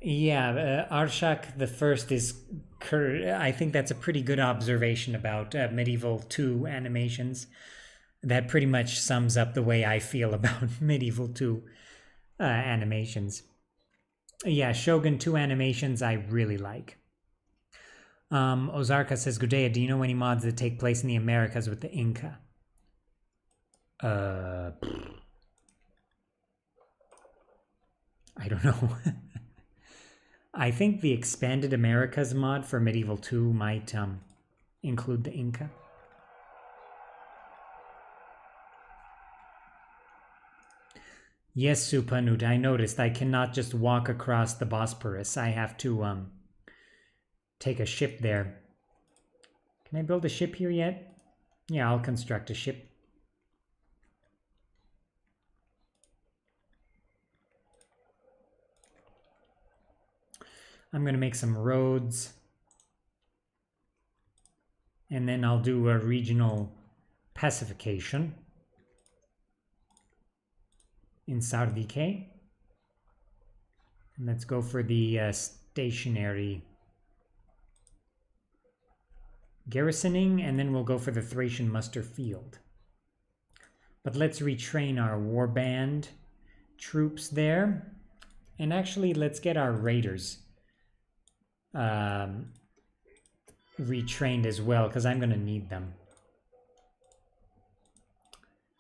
Yeah, Arshak the First is. I think that's a pretty good observation about Medieval 2 animations. That pretty much sums up the way I feel about Medieval 2 animations. Yeah, Shogun 2 animations I really like. Ozarka says, "Good day. Do you know any mods that take place in the Americas with the Inca?" I don't know. I think the Expanded Americas mod for Medieval 2 might include the Inca. Yes, Supanut, I noticed I cannot just walk across the Bosporus. I have to take a ship there. Can I build a ship here yet? Yeah, I'll construct a ship. I'm going to make some roads. And then I'll do a regional pacification in Sardike. And let's go for the stationary garrisoning, and then we'll go for the Thracian muster field. But let's retrain our warband troops there. And actually, let's get our raiders retrained as well, because I'm going to need them.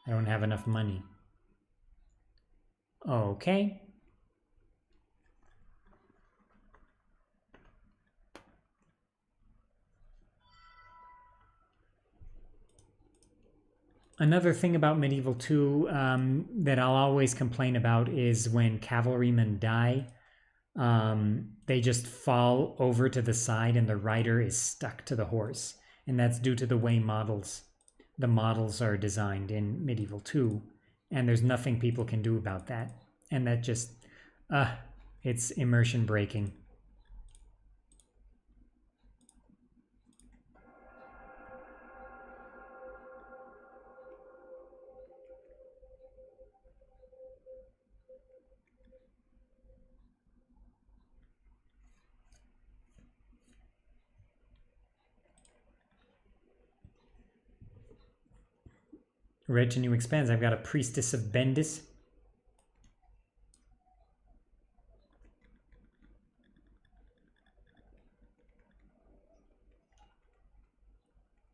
I don't have enough money. Okay. Another thing about Medieval 2 that I'll always complain about is when cavalrymen die. They just fall over to the side and the rider is stuck to the horse. And that's due to the way the models are designed in Medieval 2. And there's nothing people can do about that. And that just, it's immersion breaking. Retinue expands. I've got a Priestess of Bendis.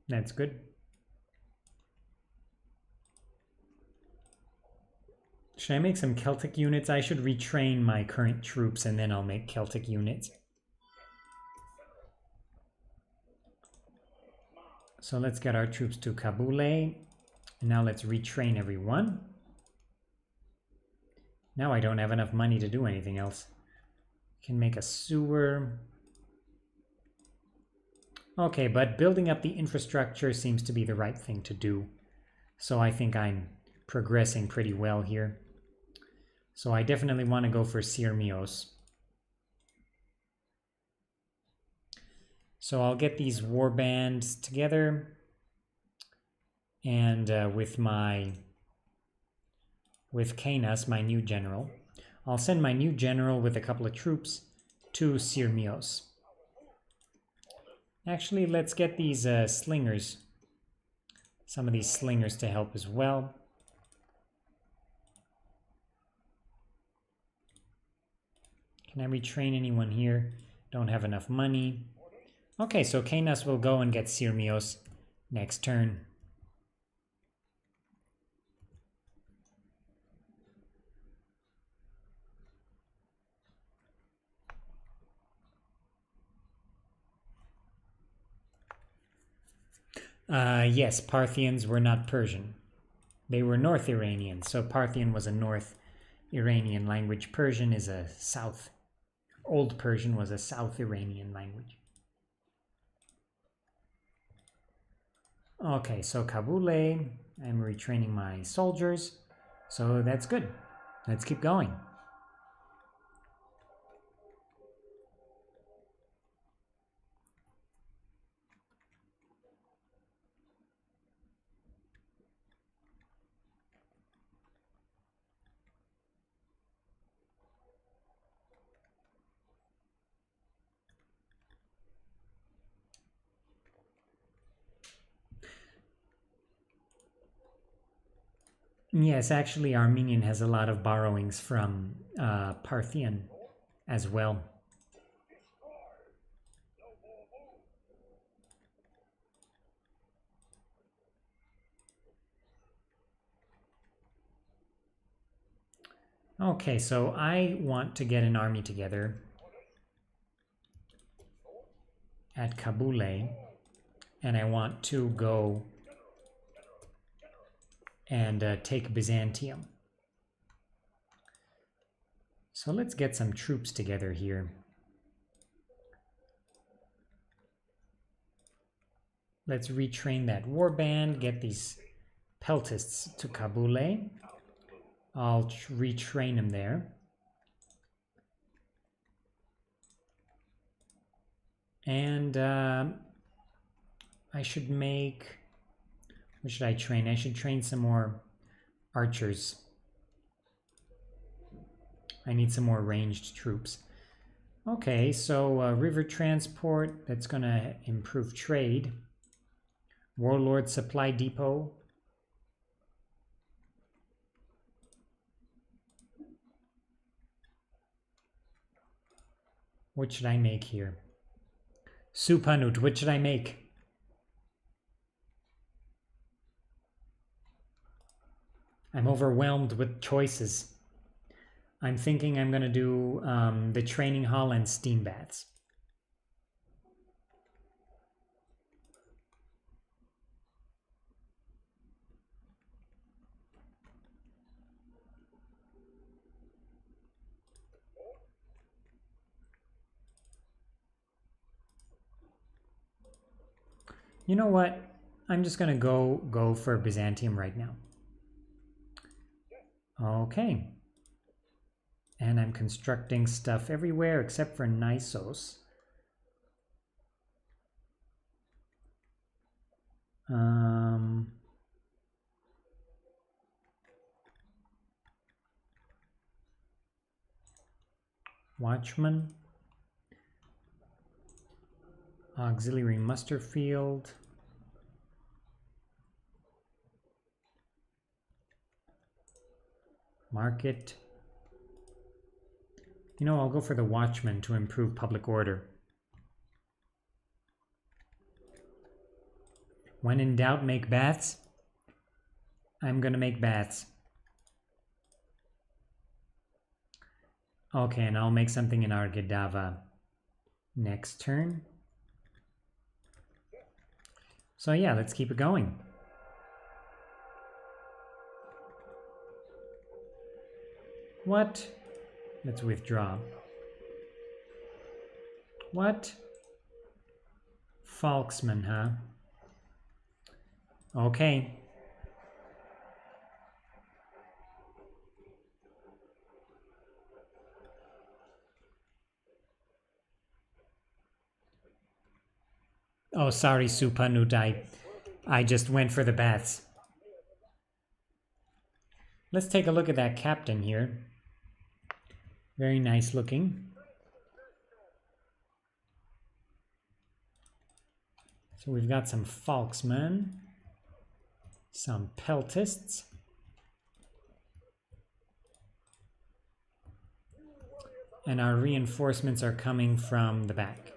That's good. Should I make some Celtic units? I should retrain my current troops and then I'll make Celtic units. So let's get our troops to Kabule. And now let's retrain everyone. Now I don't have enough money to do anything else. Can make a sewer. Okay, but building up the infrastructure seems to be the right thing to do. So I think I'm progressing pretty well here. So I definitely want to go for Sirmios. So I'll get these war bands together, and with Canas, my new general, I'll send my new general with a couple of troops to Sirmios. Actually, let's get these slingers, some of these slingers to help as well. Can I retrain anyone here? Don't have enough money. Okay, so Canas will go and get Sirmios next turn. Yes, Parthians were not Persian. They were North Iranian, so Parthian was a North Iranian language. Persian is a South. Old Persian was a South Iranian language. Okay, so Kabule, I'm retraining my soldiers, so that's good. Let's keep going. Yes, actually Armenian has a lot of borrowings from Parthian as well. Okay, so I want to get an army together at Kabule, and I want to go and take Byzantium. So let's get some troops together here. Let's retrain that warband, get these peltists to Kabule. I'll retrain them there. And I should make... What should I train? I should train some more archers. I need some more ranged troops. Okay, so river transport, that's going to improve trade. Warlord supply depot. What should I make here? Supanut, what should I make? I'm overwhelmed with choices. I'm thinking I'm going to do the training hall and steam baths. You know what? I'm just going to go for Byzantium right now. Okay. And I'm constructing stuff everywhere except for Nisos. Watchman. Auxiliary muster field. Market. You know, I'll go for the Watchman to improve public order. When in doubt, make baths. I'm gonna make baths. Okay, and I'll make something in Argedava next turn. So yeah, let's keep it going. What? Let's withdraw. What? Falksman, huh? Okay. Oh, sorry, Supanut. I just went for the baths. Let's take a look at that captain here. Very nice looking. So we've got some Falksmen, some Peltists, and our reinforcements are coming from the back.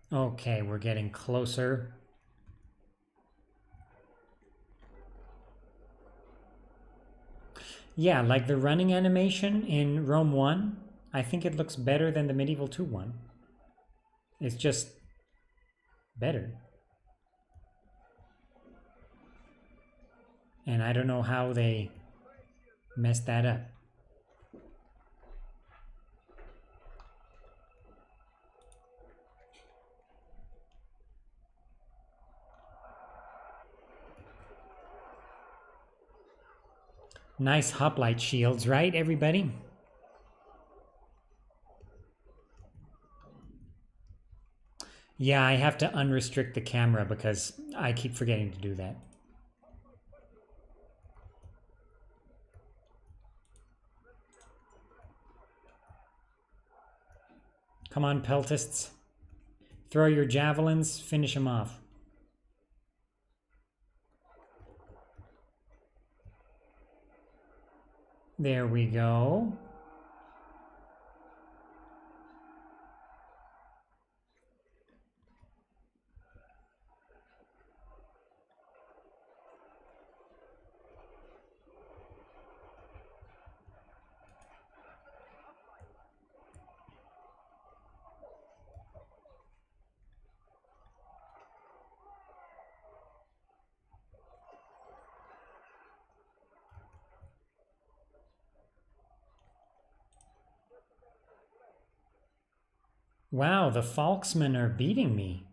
Okay, we're getting closer. Yeah, like the running animation in Rome 1, I think it looks better than the Medieval 2 one. It's just better. And I don't know how they messed that up. Nice hoplite shields, right, everybody? Yeah, I have to unrestrict the camera because I keep forgetting to do that. Come on, Peltists. Throw your javelins, finish them off. There we go. Wow, the Falksmen are beating me.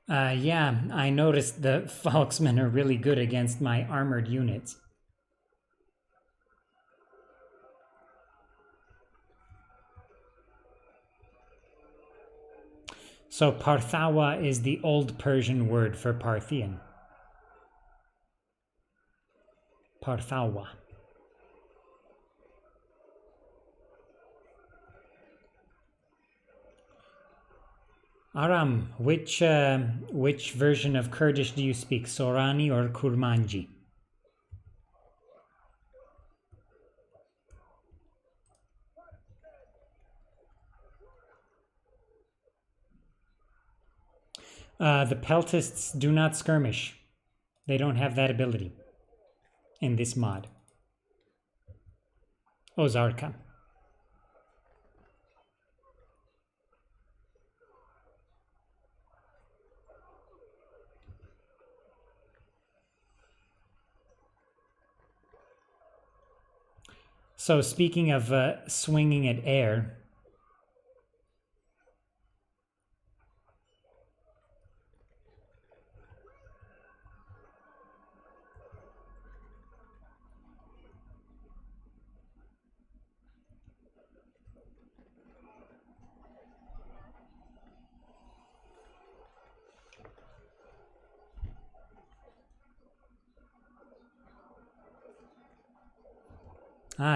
Yeah, I noticed the Falksmen are really good against my armored units. So Parthawa is the old Persian word for Parthian. Parthawa. Aram, which version of Kurdish do you speak, Sorani or Kurmanji? The Peltists do not skirmish. They don't have that ability in this mod. Ozarka. So speaking of swinging at air,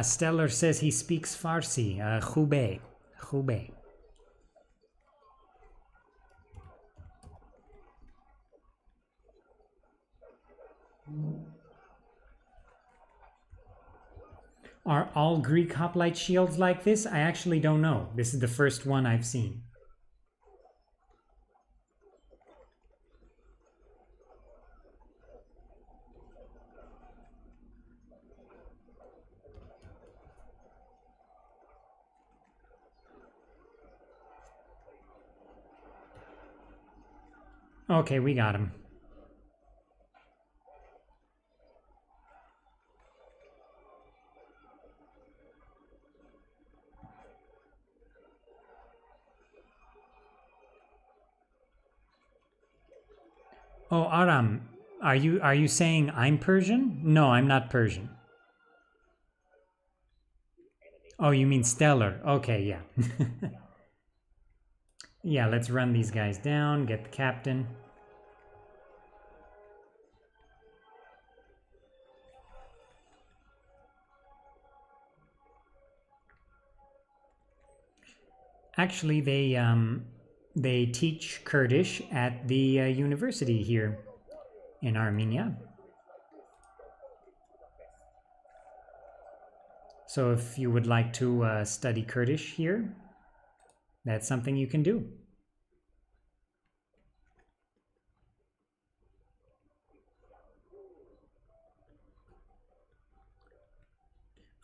Stellar says he speaks Farsi. Khube. Khube. Are all Greek hoplite shields like this? I actually don't know. This is the first one I've seen. Okay, we got him. Oh, Aram, are you saying I'm Persian? No, I'm not Persian. Oh, you mean Stellar. Okay, yeah. Yeah, let's run these guys down, get the captain. Actually, they teach Kurdish at the university here in Armenia. So if you would like to study Kurdish here, that's something you can do.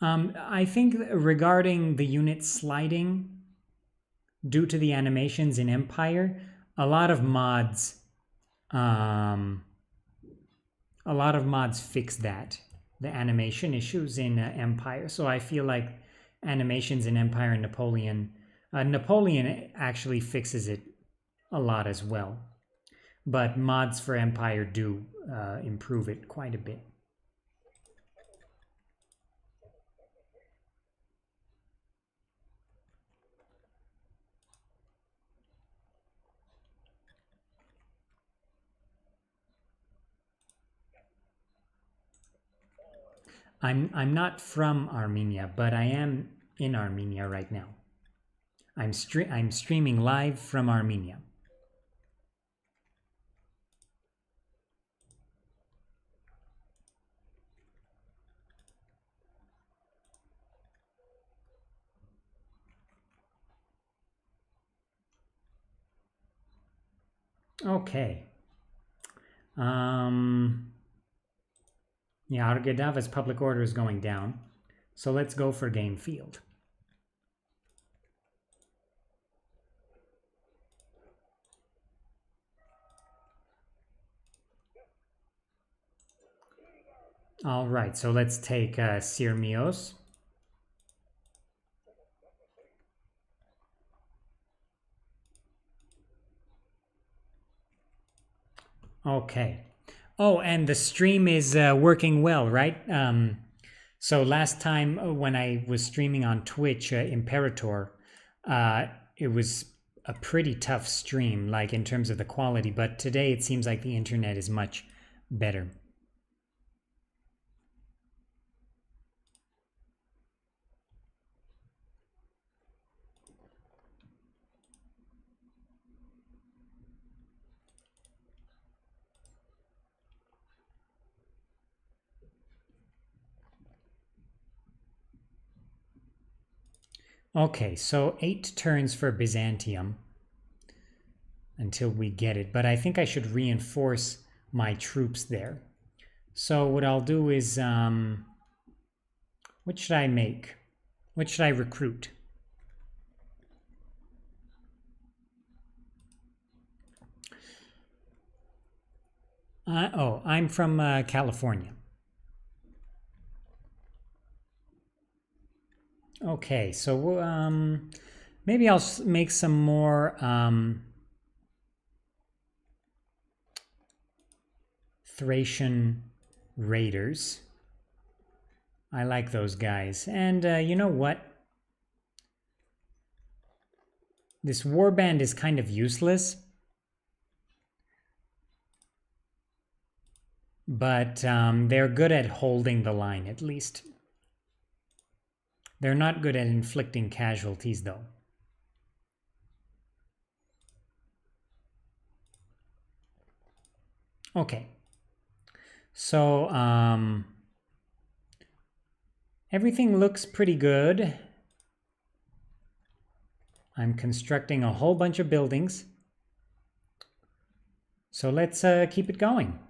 I think regarding the unit sliding, due to the animations in Empire, a lot of mods fix that, the animation issues in Empire. So I feel like animations in Empire and Napoleon actually fixes it a lot as well. But mods for Empire do improve it quite a bit. I'm not from Armenia, but I am in Armenia right now. I'm streaming live from Armenia. Okay. Yeah, Argedava's public order is going down. So let's go for game field. All right, so let's take Sirmios. Okay. Oh, and the stream is working well, right? So last time when I was streaming on Twitch, Imperator, it was a pretty tough stream, like in terms of the quality. But today it seems like the internet is much better. Okay, so 8 turns for Byzantium until we get it, but I think I should reinforce my troops there. So what I'll do is, what should I make? What should I recruit? Oh, I'm from California. Okay, so maybe I'll make some more Thracian Raiders. I like those guys. And you know what? This warband is kind of useless. But they're good at holding the line, at least. They're not good at inflicting casualties, though. Okay. So, everything looks pretty good. I'm constructing a whole bunch of buildings. So let's keep it going.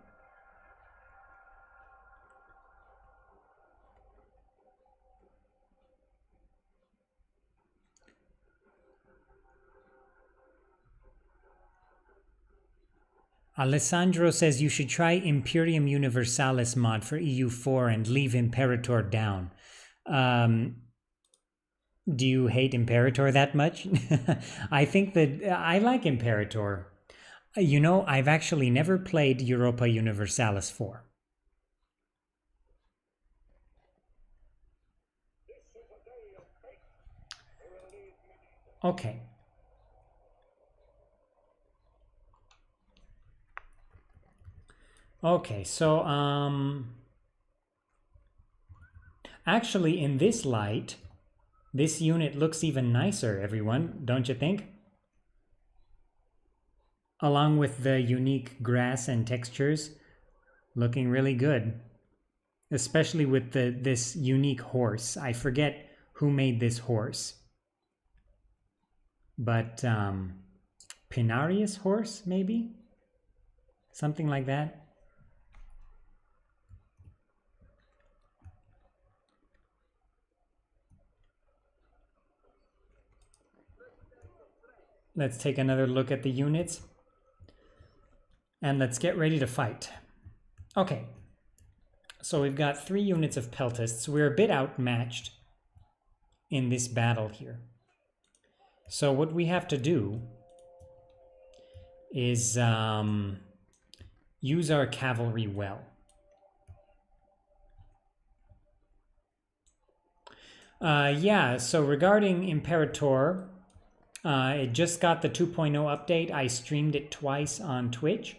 Alessandro says you should try Imperium Universalis mod for EU4 and leave Imperator down. Do you hate Imperator that much? I think that I like Imperator. You know, I've actually never played Europa Universalis 4. Okay. Okay, so actually in this light, this unit looks even nicer, everyone, don't you think? Along with the unique grass and textures, looking really good. Especially with this unique horse. I forget who made this horse. But Pinarius horse, maybe? Something like that. Let's take another look at the units. And let's get ready to fight. Okay. So we've got 3 units of peltists. We're a bit outmatched in this battle here. So what we have to do is use our cavalry well. Yeah, so regarding Imperator, it just got the 2.0 update. I streamed it twice on Twitch.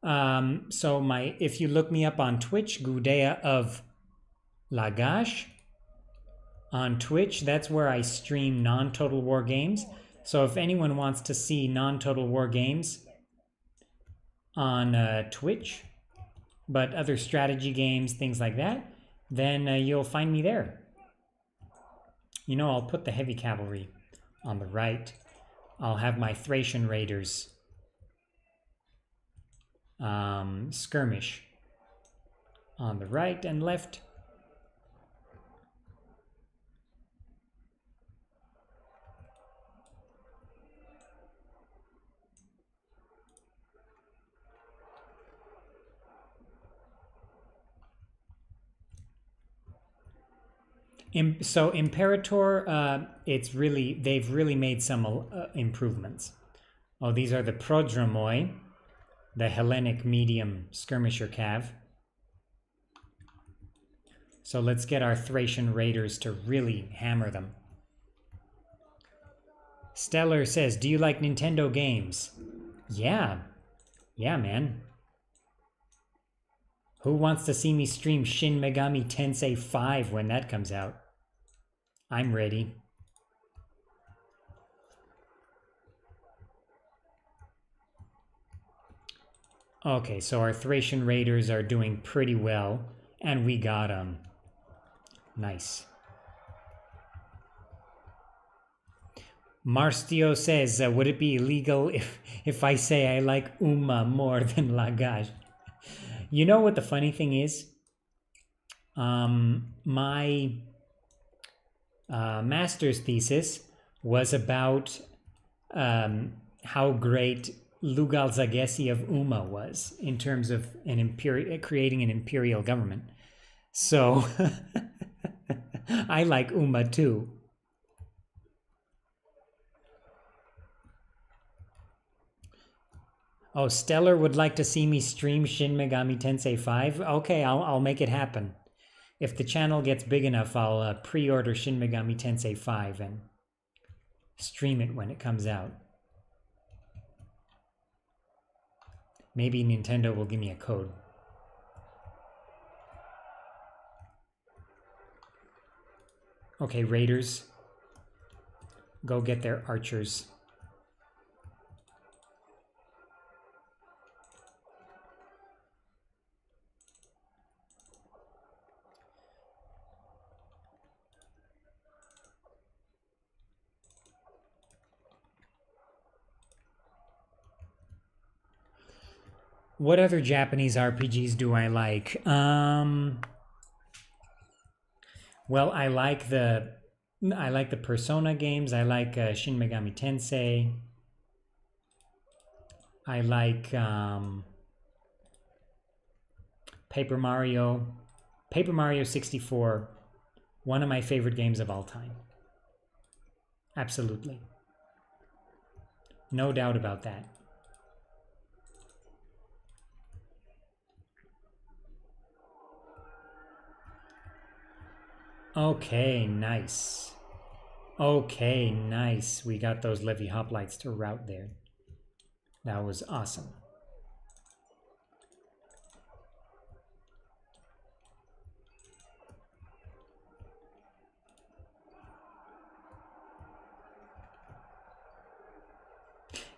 So if you look me up on Twitch, Gudea of Lagash on Twitch, that's where I stream non-Total War games. So if anyone wants to see non-Total War games on Twitch, but other strategy games, things like that, then you'll find me there. You know, I'll put the heavy cavalry on the right. I'll have my Thracian Raiders skirmish on the right and left. So Imperator, they've really made some improvements. Oh, these are the Prodromoi, the Hellenic medium skirmisher cav. So let's get our Thracian Raiders to really hammer them. Stellar says, do you like Nintendo games? Yeah. Yeah, man. Who wants to see me stream Shin Megami Tensei 5 when that comes out? I'm ready. Okay, so our Thracian Raiders are doing pretty well, and we got them. Nice. Marstio says, would it be illegal if I say I like Uma more than Lagash? You know what the funny thing is? My master's thesis was about how great Lugal Zagesi of Uma was in terms of creating an imperial government. So I like Uma too. Oh, Stellar would like to see me stream Shin Megami Tensei 5. Okay, I'll make it happen. If the channel gets big enough, I'll pre-order Shin Megami Tensei 5 and stream it when it comes out. Maybe Nintendo will give me a code. Okay, Raiders. Go get their archers. What other Japanese RPGs do I like? Well, I like the Persona games. I like Shin Megami Tensei. I like Paper Mario. Paper Mario 64, one of my favorite games of all time. Absolutely. No doubt about that. Okay, nice. Okay, nice. We got those Levy Hoplites to route there. That was awesome.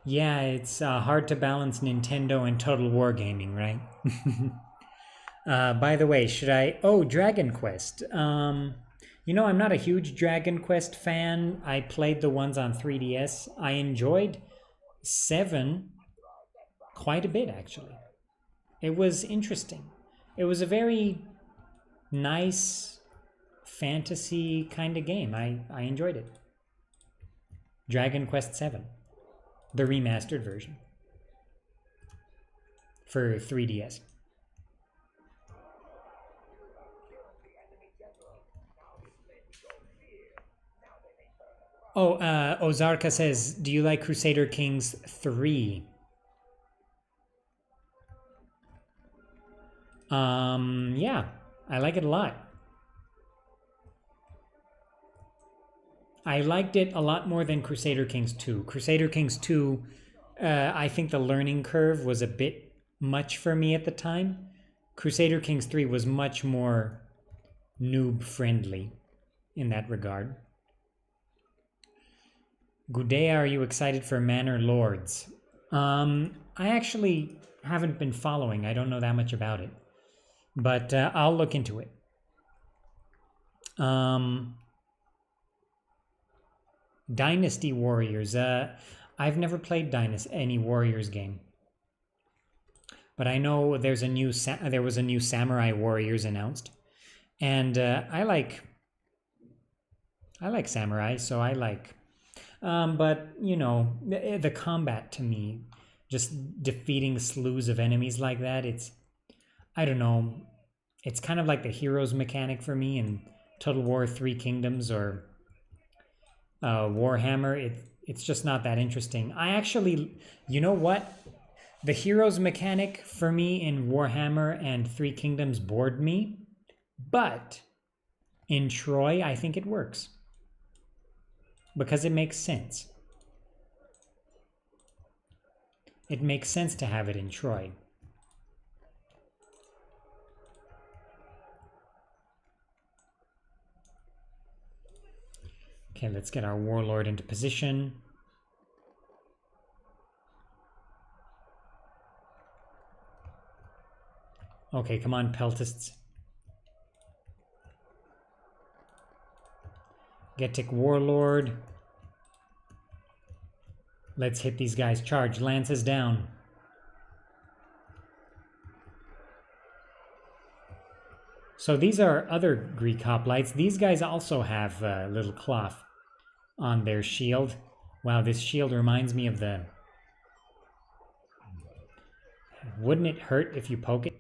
Yeah, it's hard to balance Nintendo and Total Wargaming, right? By the way, should I... Oh, Dragon Quest. You know, I'm not a huge Dragon Quest fan. I played the ones on 3DS. I enjoyed 7 quite a bit, actually. It was interesting. It was a very nice fantasy kind of game. I enjoyed it. Dragon Quest 7. The remastered version. For 3DS. Oh, Ozarka says, do you like Crusader Kings 3? Yeah, I like it a lot. I liked it a lot more than Crusader Kings 2. Crusader Kings 2, I think the learning curve was a bit much for me at the time. Crusader Kings 3 was much more noob-friendly in that regard. Gudea, are you excited for Manor Lords? I actually haven't been following. I don't know that much about it. But I'll look into it. Dynasty Warriors. I've never played any Warriors game. But I know there was a new Samurai Warriors announced. And I like Samurai, so I like... but, you know, the combat to me, just defeating slews of enemies like that, it's, I don't know, it's kind of like the heroes mechanic for me in Total War 3 Kingdoms or Warhammer. It's just not that interesting. I actually, you know what? The heroes mechanic for me in Warhammer and 3 Kingdoms bored me, but in Troy, I think it works. Because it makes sense. It makes sense to have it in Troy. Okay, let's get our warlord into position. Okay, come on, peltists. Getic warlord. Let's hit these guys. Charge. Lances down. So these are other Greek hoplites. These guys also have a little cloth on their shield. Wow, this shield reminds me of the... Wouldn't it hurt if you poke it?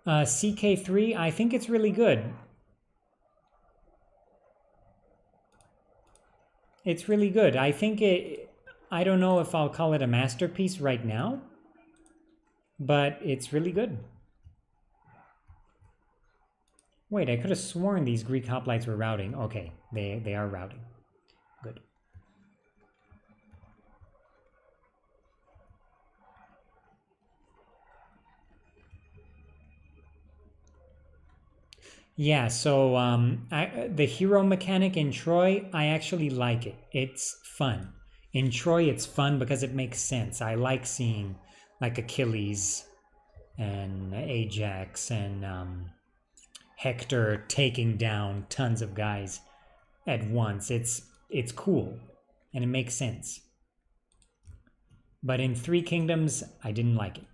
CK3, I think it's really good. It's really good. I think I don't know if I'll call it a masterpiece right now, but it's really good. Wait, I could have sworn these Greek hoplites were routing. Okay, they are routing. Good. Yeah, so the hero mechanic in Troy, I actually like it. It's fun. In Troy, it's fun because it makes sense. I like seeing like Achilles and Ajax and Hector taking down tons of guys at once. It's cool and it makes sense. But in Three Kingdoms, I didn't like it.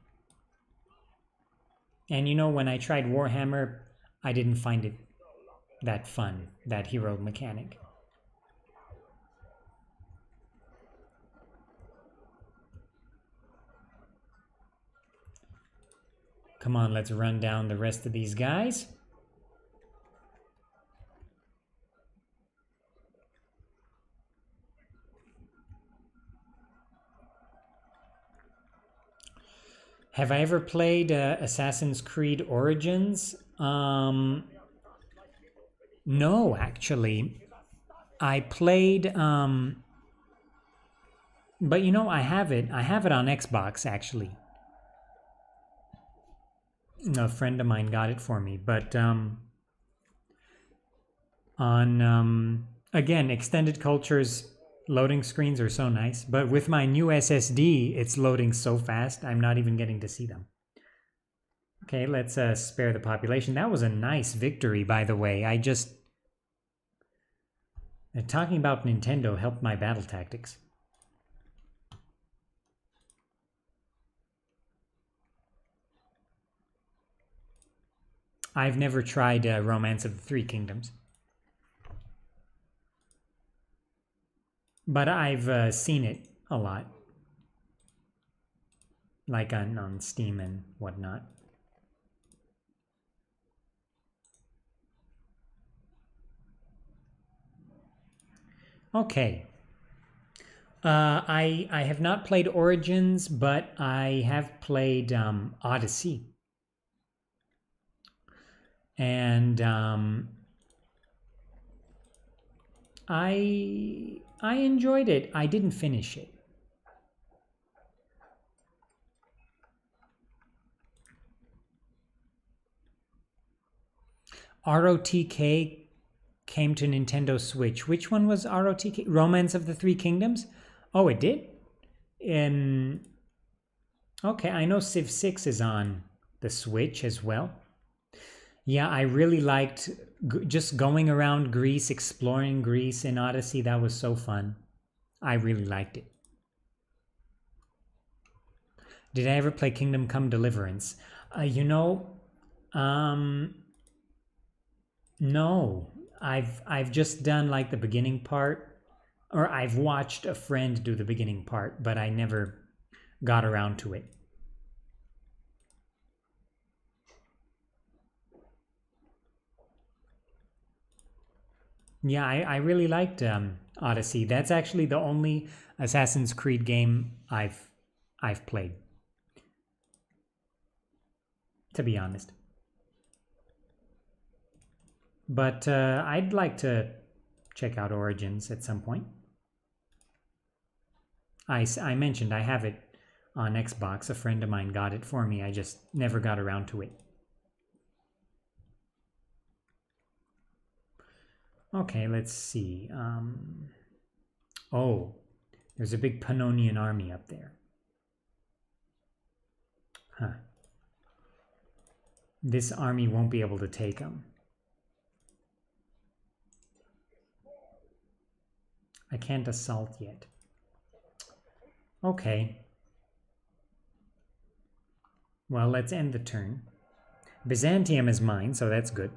And you know, when I tried Warhammer, I didn't find it that fun, that hero mechanic. Come on, let's run down the rest of these guys. Have I ever played Assassin's Creed Origins? No, actually. I played, but you know, I have it. I have it on Xbox, actually. A friend of mine got it for me, but again, Extended Culture's loading screens are so nice, but with my new SSD, it's loading so fast, I'm not even getting to see them. Okay, let's spare the population. That was a nice victory, by the way. Talking about Nintendo helped my battle tactics. I've never tried Romance of the Three Kingdoms. But I've seen it a lot. Like on Steam and whatnot. Okay. I have not played Origins, but I have played Odyssey. And I enjoyed it. I didn't finish it. ROTK came to Nintendo Switch. Which one was ROTK? Romance of the Three Kingdoms? Oh, it did? Okay, I know Civ 6 is on the Switch as well. Yeah, I really liked just going around Greece, exploring Greece in Odyssey. That was so fun. I really liked it. Did I ever play Kingdom Come Deliverance? No. I've just done like the beginning part, or I've watched a friend do the beginning part, but I never got around to it. Yeah, I really liked Odyssey. That's actually the only Assassin's Creed game I've played, to be honest. But I'd like to check out Origins at some point. I mentioned I have it on Xbox. A friend of mine got it for me. I just never got around to it. Okay, let's see. Oh, there's a big Pannonian army up there. Huh. This army won't be able to take them. I can't assault yet. Okay. Well, let's end the turn. Byzantium is mine, so that's good.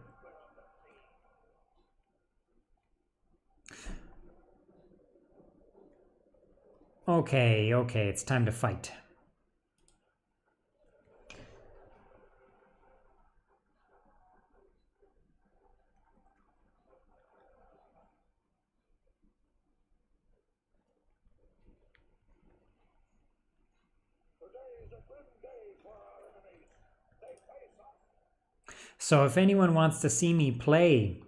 Okay, it's time to fight. So if anyone wants to see me play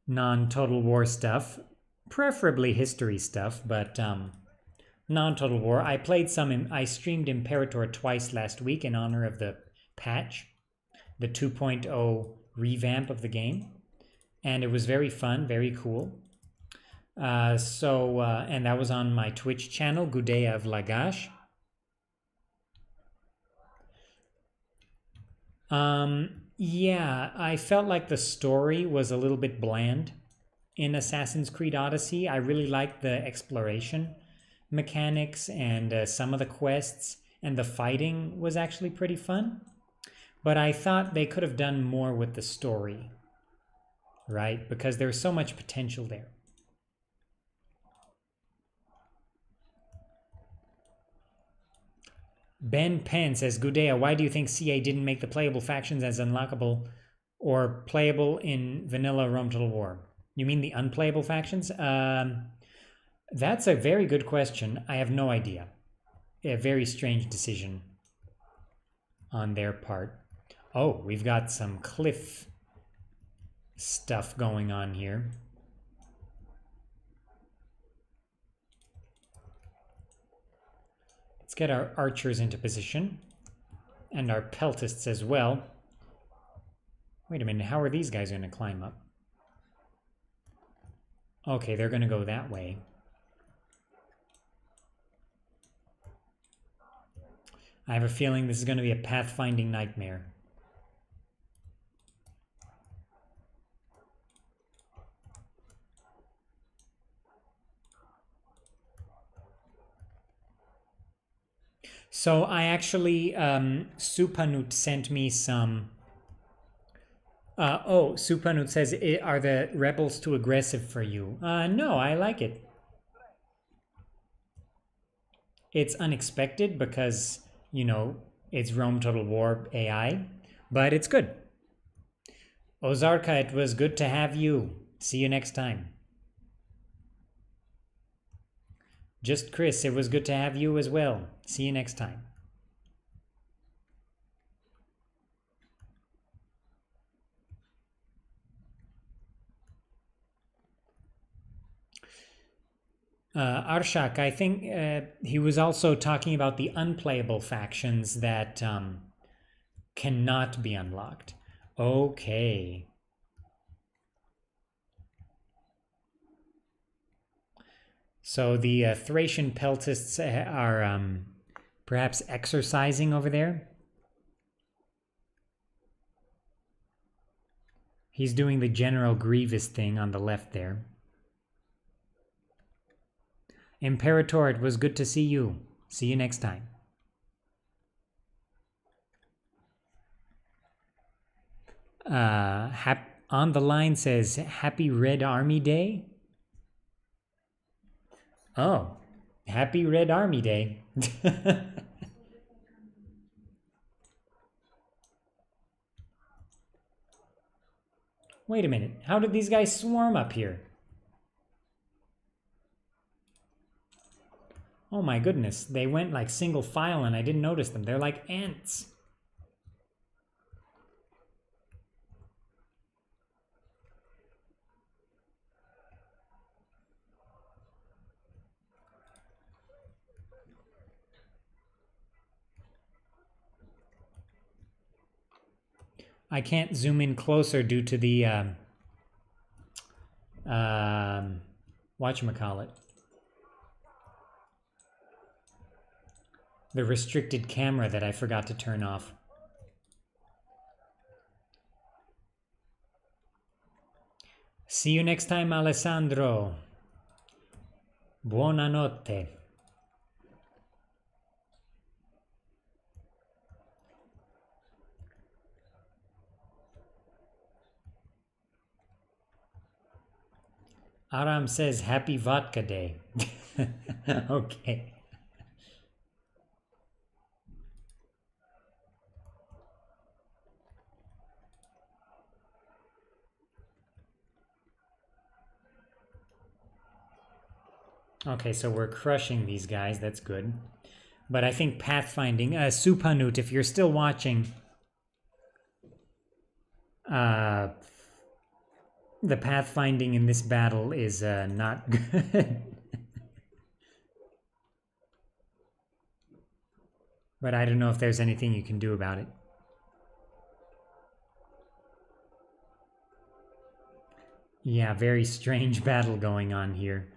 non-Total War stuff, preferably history stuff, but non-Total War, I played some, I streamed Imperator twice last week in honor of the patch, the 2.0 revamp of the game, and it was very fun, very cool. And that was on my Twitch channel, Gudea of Lagash. Yeah, I felt like the story was a little bit bland in Assassin's Creed Odyssey. I really liked the exploration mechanics and some of the quests, and the fighting was actually pretty fun. But I thought they could have done more with the story, right? Because there's so much potential there. Ben Penn says, Gudea, why do you think CA didn't make the playable factions as unlockable or playable in vanilla Rome Total War? You mean the unplayable factions? That's a very good question. I have no idea. A very strange decision on their part. Oh, we've got some cliff stuff going on here. Let's get our archers into position and our peltists as well. Wait a minute, how are these guys going to climb up? Okay, they're going to go that way. I have a feeling this is going to be a pathfinding nightmare. So I actually, Supanut sent me some... Supanut says, are the rebels too aggressive for you? No, I like it. It's unexpected because, you know, it's Rome Total War AI, but it's good. Ozarka, it was good to have you. See you next time. Just Chris, it was good to have you as well. See you next time. Arshak, I think he was also talking about the unplayable factions that cannot be unlocked. Okay. So the Thracian peltists are perhaps exercising over there. He's doing the General Grievous thing on the left there. Imperator, it was good to see you. See you next time. On the line says, Happy Red Army Day. Oh, Happy Red Army Day. Wait a minute. How did these guys swarm up here? Oh my goodness. They went like single file and I didn't notice them. They're like ants. I can't zoom in closer due to the whatchamacallit. The restricted camera that I forgot to turn off. See you next time, Alessandro. Buonanotte. Aram says, Happy Vodka Day. Okay. Okay, so we're crushing these guys. That's good. But I think pathfinding, Supanut, if you're still watching, the pathfinding in this battle is not good. But I don't know if there's anything you can do about it. Yeah, very strange battle going on here.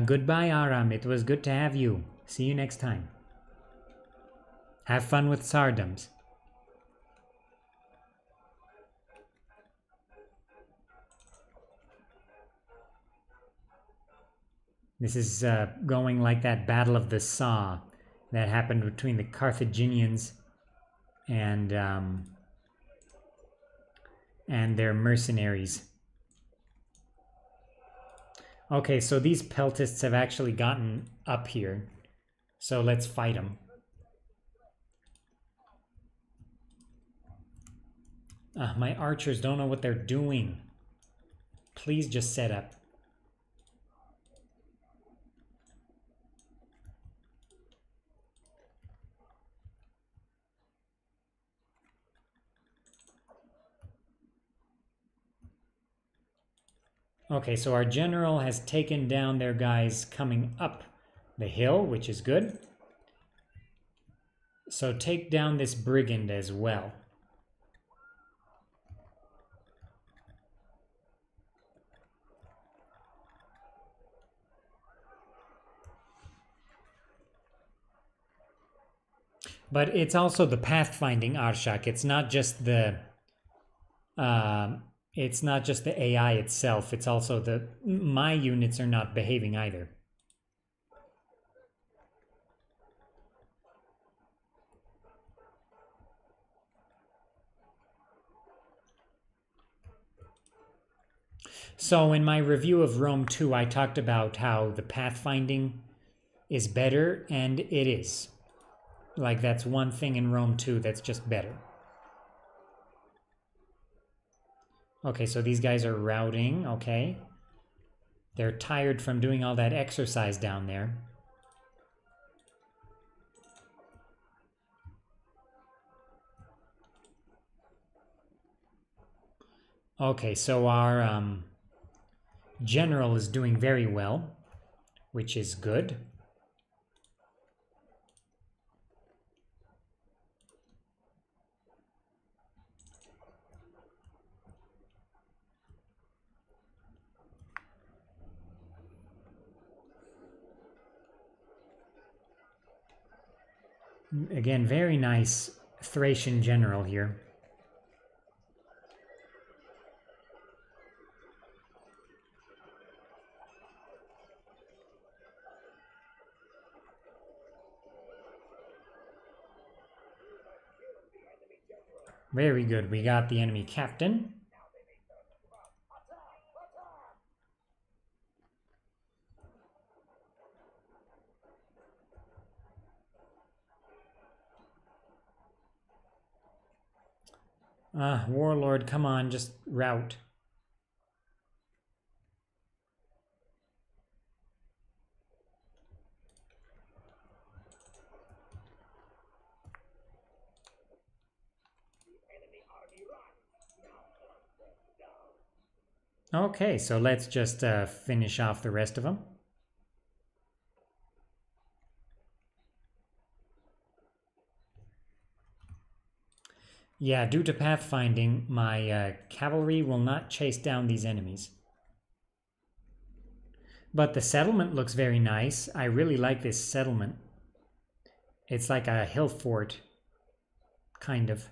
Goodbye, Aram. It was good to have you. See you next time. Have fun with Sardoms. This is going like that Battle of the Saw that happened between the Carthaginians and their mercenaries. Okay, so these peltists have actually gotten up here. So let's fight them. My archers don't know what they're doing. Please just set up. Okay, so our general has taken down their guys coming up the hill, which is good. So take down this brigand as well. But it's also the pathfinding Arshak. It's not just the AI itself. It's also my units are not behaving either. So in my review of Rome 2, I talked about how the pathfinding is better, and it is. Like, that's one thing in Rome 2 that's just better. Okay, so these guys are routing, okay. They're tired from doing all that exercise down there. Okay, so our general is doing very well, which is good. Again, very nice Thracian general here. Very good. We got the enemy captain. Warlord, come on, just rout. Okay, so let's just finish off the rest of them. Yeah, due to pathfinding, my cavalry will not chase down these enemies. But the settlement looks very nice. I really like this settlement. It's like a hill fort, kind of.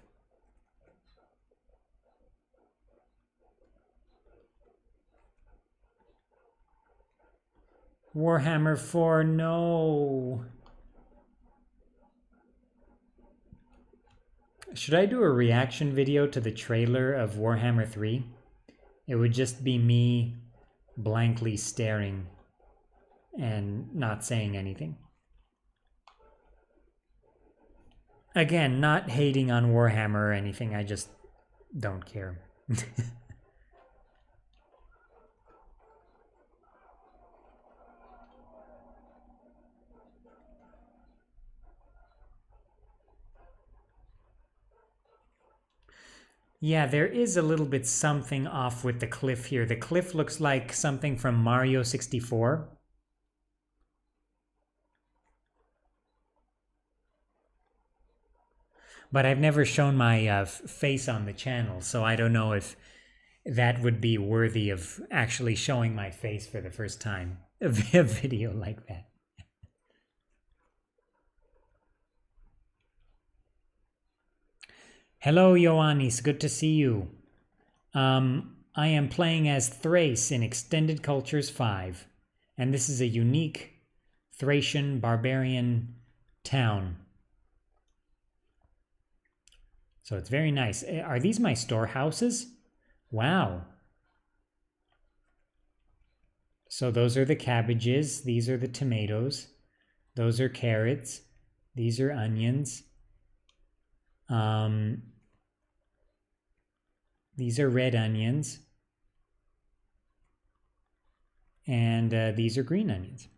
Warhammer 4, no. Should I do a reaction video to the trailer of Warhammer 3? It would just be me blankly staring and not saying anything. Again, not hating on Warhammer or anything, I just don't care. Yeah, there is a little bit something off with the cliff here. The cliff looks like something from Mario 64. But I've never shown my face on the channel, so I don't know if that would be worthy of actually showing my face for the first time. A video like that. Hello, Ioannis. Good to see you. I am playing as Thrace in Extended Cultures 5, and this is a unique Thracian barbarian town. So it's very nice. Are these my storehouses? Wow. So those are the cabbages. These are the tomatoes. Those are carrots. These are onions. These are red onions. And these are green onions.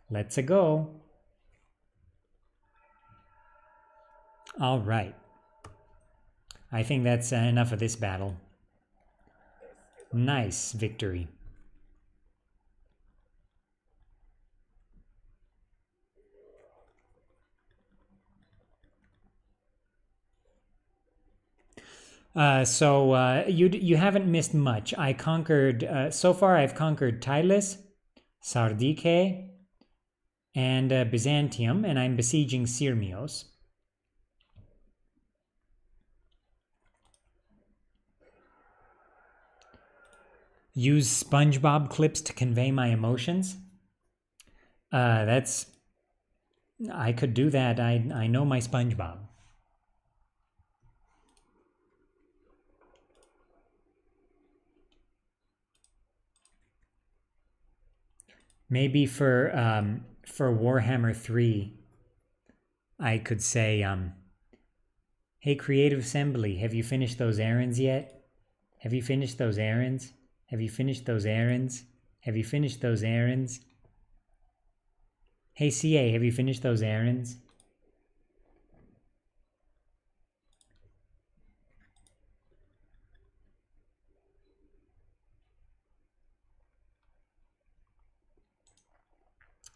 Let's-a go. All right. I think that's enough of this battle. Nice victory. So you haven't missed much. I conquered, so far I've conquered Tylis, Sardike, and Byzantium, and I'm besieging Sirmios. Use SpongeBob clips to convey my emotions? I could do that. I know my SpongeBob. Maybe for Warhammer 3, I could say, hey, Creative Assembly, have you finished those errands yet? Have you finished those errands? Have you finished those errands? Have you finished those errands? Hey, CA, have you finished those errands?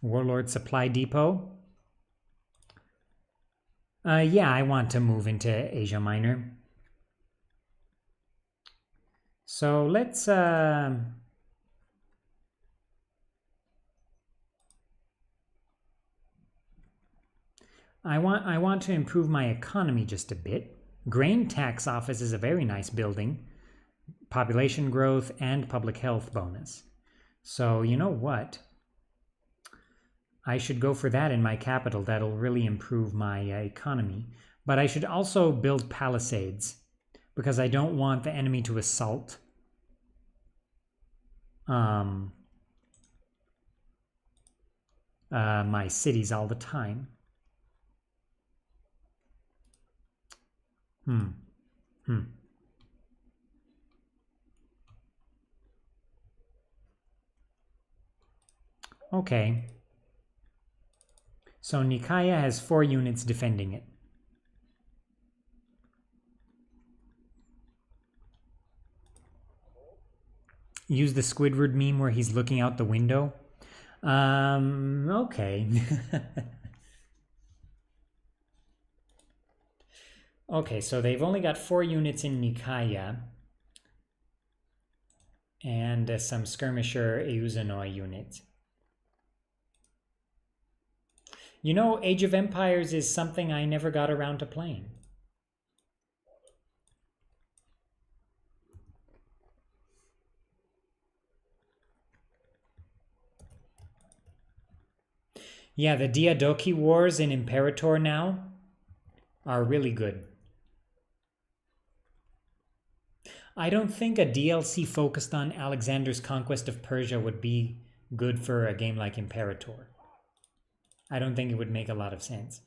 Warlord Supply Depot. Yeah, I want to move into Asia Minor. So let's I want to improve my economy just a bit. Grain tax office is a very nice building. Population growth and public health bonus. So you know what? I should go for that in my capital. That'll really improve my economy. But I should also build palisades because I don't want the enemy to assault my cities all the time. Okay. So Nikaya has 4 units defending it. Use the Squidward meme where he's looking out the window. Okay. Okay, so they've only got 4 units in Nikaya. And some skirmisher Euzanoi units. You know, Age of Empires is something I never got around to playing. Yeah, the Diadochi Wars in Imperator now are really good. I don't think a DLC focused on Alexander's conquest of Persia would be good for a game like Imperator. I don't think it would make a lot of sense.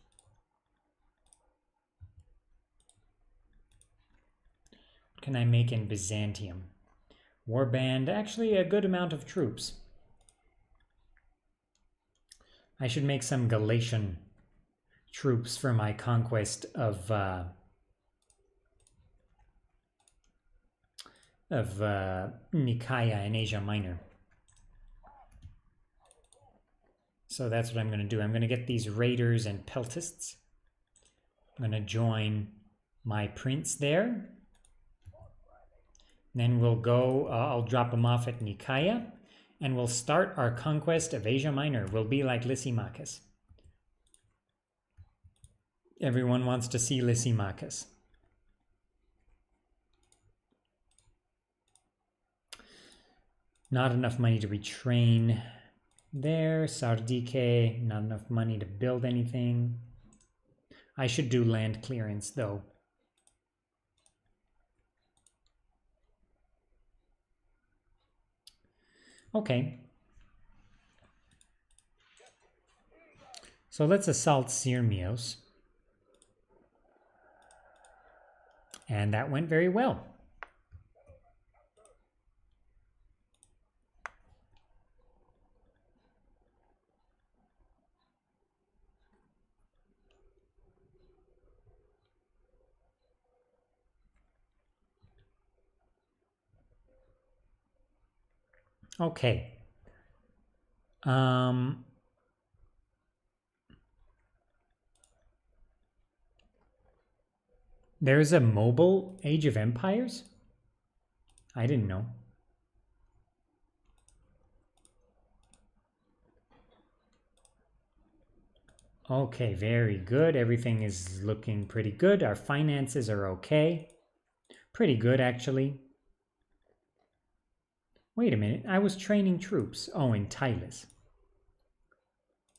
What can I make in Byzantium? Warband, actually a good amount of troops. I should make some Galatian troops for my conquest of Nicaea in Asia Minor. So that's what I'm going to do. I'm going to get these raiders and peltists. I'm going to join my prince there. Then we'll go, I'll drop them off at Nicaea, and we'll start our conquest of Asia Minor. We'll be like Lysimachus. Everyone wants to see Lysimachus. Not enough money to retrain there. Sardike, not enough money to build anything. I should do land clearance though. Okay. So let's assault Sirmios. And that went very well. Okay. There's a mobile Age of Empires? I didn't know. Okay, very good. Everything is looking pretty good. Our finances are okay. Pretty good, actually. Wait a minute. I was training troops. Oh, in Tylis.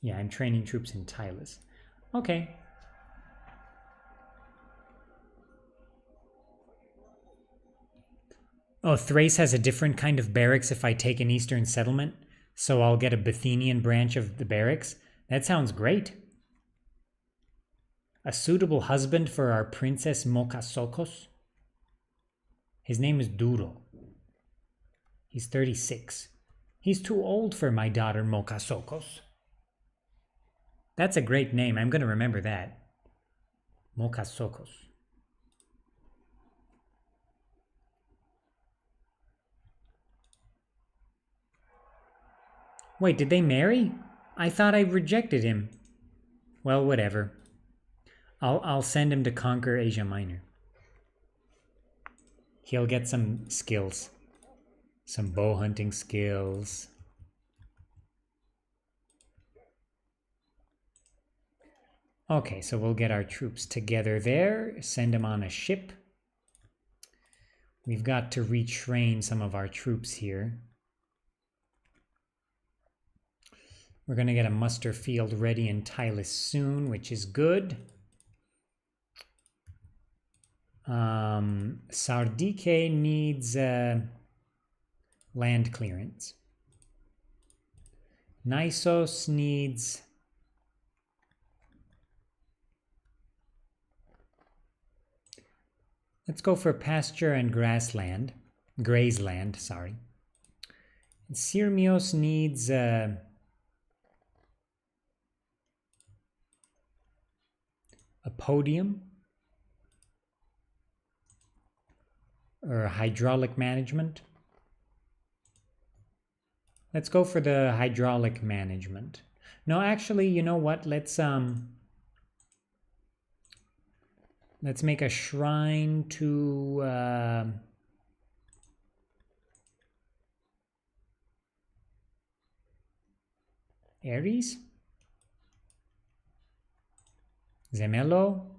Yeah, I'm training troops in Tylis. Okay. Oh, Thrace has a different kind of barracks if I take an eastern settlement. So I'll get a Bithynian branch of the barracks. That sounds great. A suitable husband for our princess Mokasokos. His name is Duro. He's 36. He's too old for my daughter Mokasokos. That's a great name. I'm going to remember that. Mokasokos. Wait, did they marry? I thought I rejected him. Well, whatever. I'll send him to conquer Asia Minor. He'll get some skills. Some bow hunting skills. Okay, so we'll get our troops together there. Send them on a ship. We've got to retrain some of our troops here. We're going to get a muster field ready in Tylis soon, which is good. Sardike needs land clearance. Nisos needs let's go for pasture and grassland. Grazeland, sorry. And Sirmios needs a podium or hydraulic management. Let's go for the hydraulic management. No, actually, you know what? Let's make a shrine to Ares. Zemelo.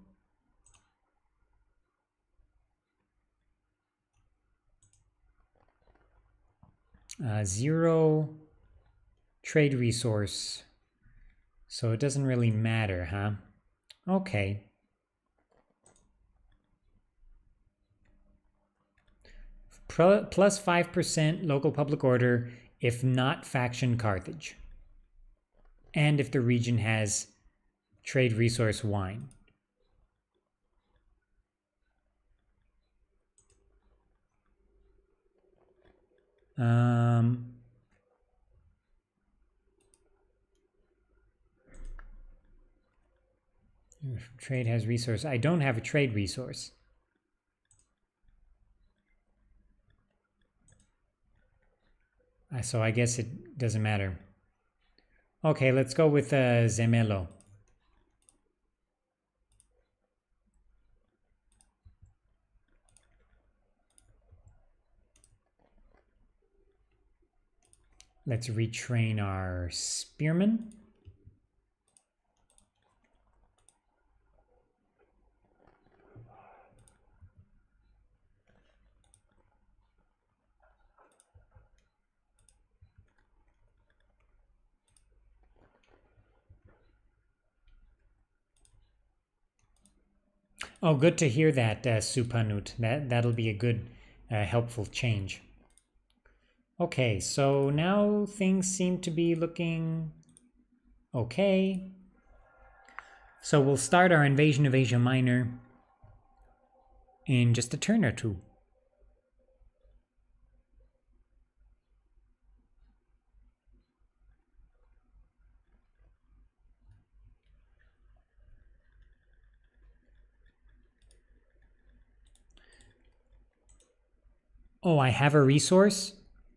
Zero trade resource. So it doesn't really matter, huh? Okay. Plus 5% local public order, if not faction Carthage. And if the region has trade resource wine. Trade has resource. I don't have a trade resource. So I guess it doesn't matter. Okay, let's go with Zemelo. Let's retrain our spearmen. Oh, good to hear that, Supanut. That'll be a good, helpful change. Okay, so now things seem to be looking okay. So we'll start our invasion of Asia Minor in just a turn or two. Oh, I have a resource?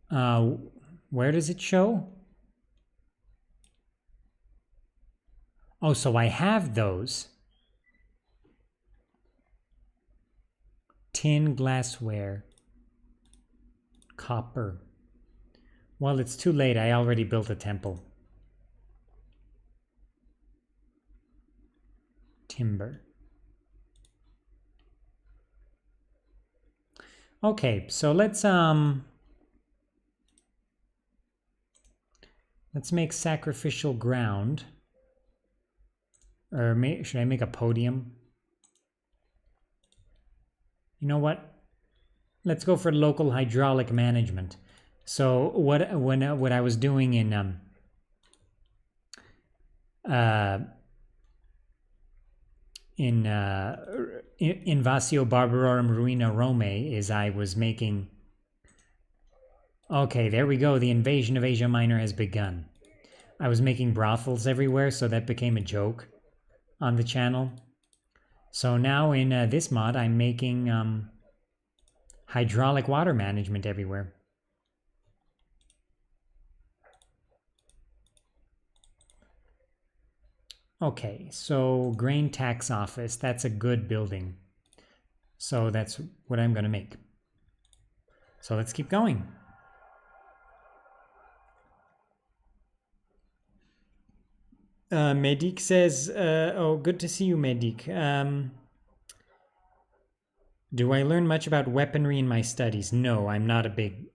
Where does it show? Oh, so I have those. Tin, glassware, copper. Well, it's too late. I already built a temple. Timber. Okay, so let's make sacrificial ground. Or should I make a podium? You know what? Let's go for local hydraulic management. So what I was doing in Invasio Barbarorum Ruina Rome is I was making... Okay, there we go. The invasion of Asia Minor has begun. I was making brothels everywhere, so that became a joke on the channel. So now in this mod, I'm making hydraulic water management everywhere. Okay, so grain tax office, that's a good building. So that's what I'm going to make. So let's keep going. Medik says, oh, good to see you, Medik. Do I learn much about weaponry in my studies? No, I'm not a big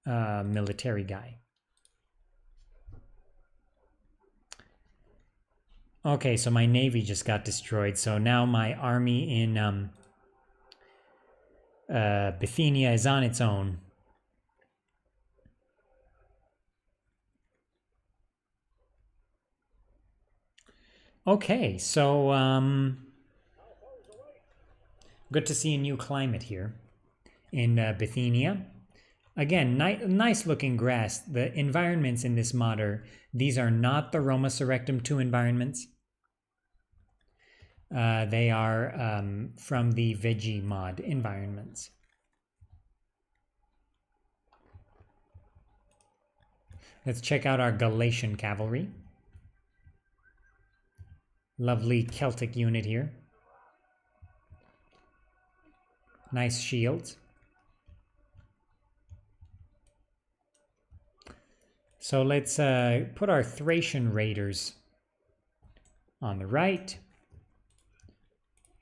military guy. Okay, so my navy just got destroyed. So now my army in Bithynia is on its own. Okay, so good to see a new climate here in Bithynia. Again, nice looking grass. The environments in this mod these are not the Roma Surrectum 2 environments. They are from the Veggie mod environments. Let's check out our Galatian Cavalry. Lovely Celtic unit here. Nice shields. So let's put our Thracian Raiders on the right.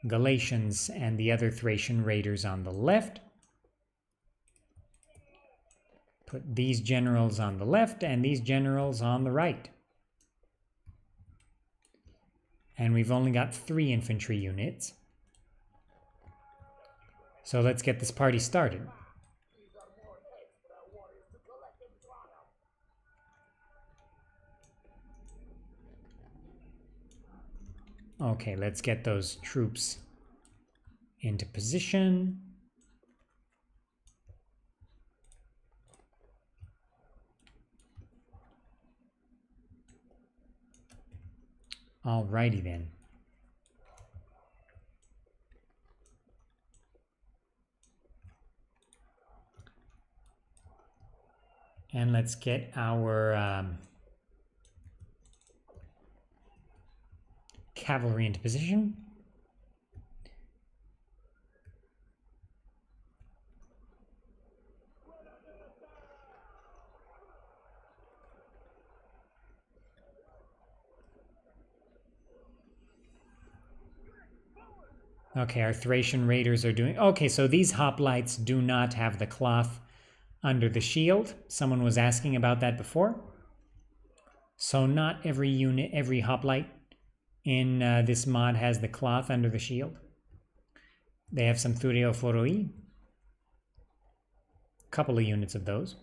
Galatians and the other Thracian Raiders on the left. Put these generals on the left and these generals on the right. And we've only got 3 infantry units. So let's get this party started. Okay, let's get those troops into position. Alrighty then. And let's get our cavalry into position. Okay, our Thracian Raiders are doing... Okay, so these hoplites do not have the cloth under the shield. Someone was asking about that before. So not every unit, every hoplite in this mod has the cloth under the shield. They have some Thureophoroi. Couple of units of those.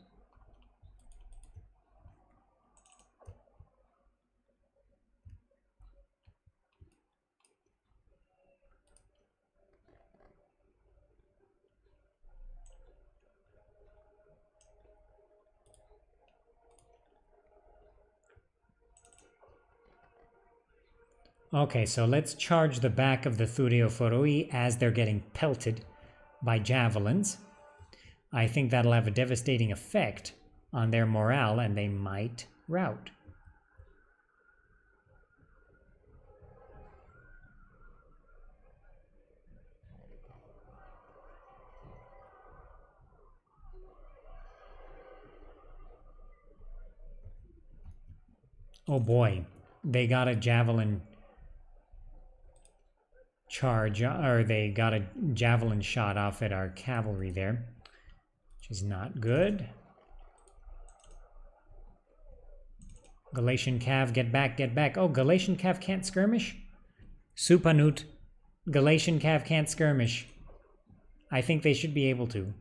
Okay, so let's charge the back of the Thureophoroi as they're getting pelted by javelins. I think that'll have a devastating effect on their morale and they might rout. Oh boy, they got a javelin charge, or they got a javelin shot off at our cavalry there, which is not good. Galatian Cav, get back, get back. Oh, Galatian Cav can't skirmish? Supanut, Galatian Cav can't skirmish. I think they should be able to.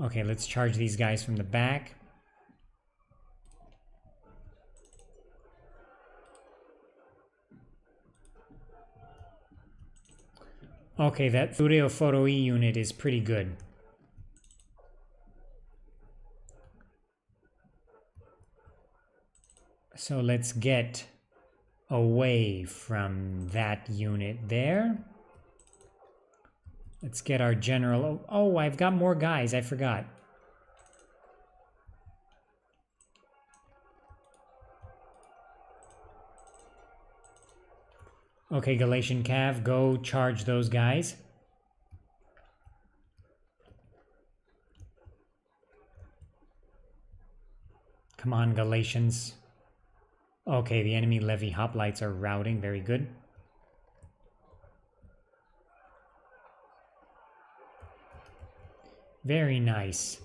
Okay, let's charge these guys from the back. Okay, that Thureophoroi unit is pretty good. So let's get away from that unit there. Let's get our general... Oh, I've got more guys, I forgot. Okay, Galatian Cav, go charge those guys. Come on, Galatians. Okay, the enemy levy hoplites are routing. Very good. Very nice.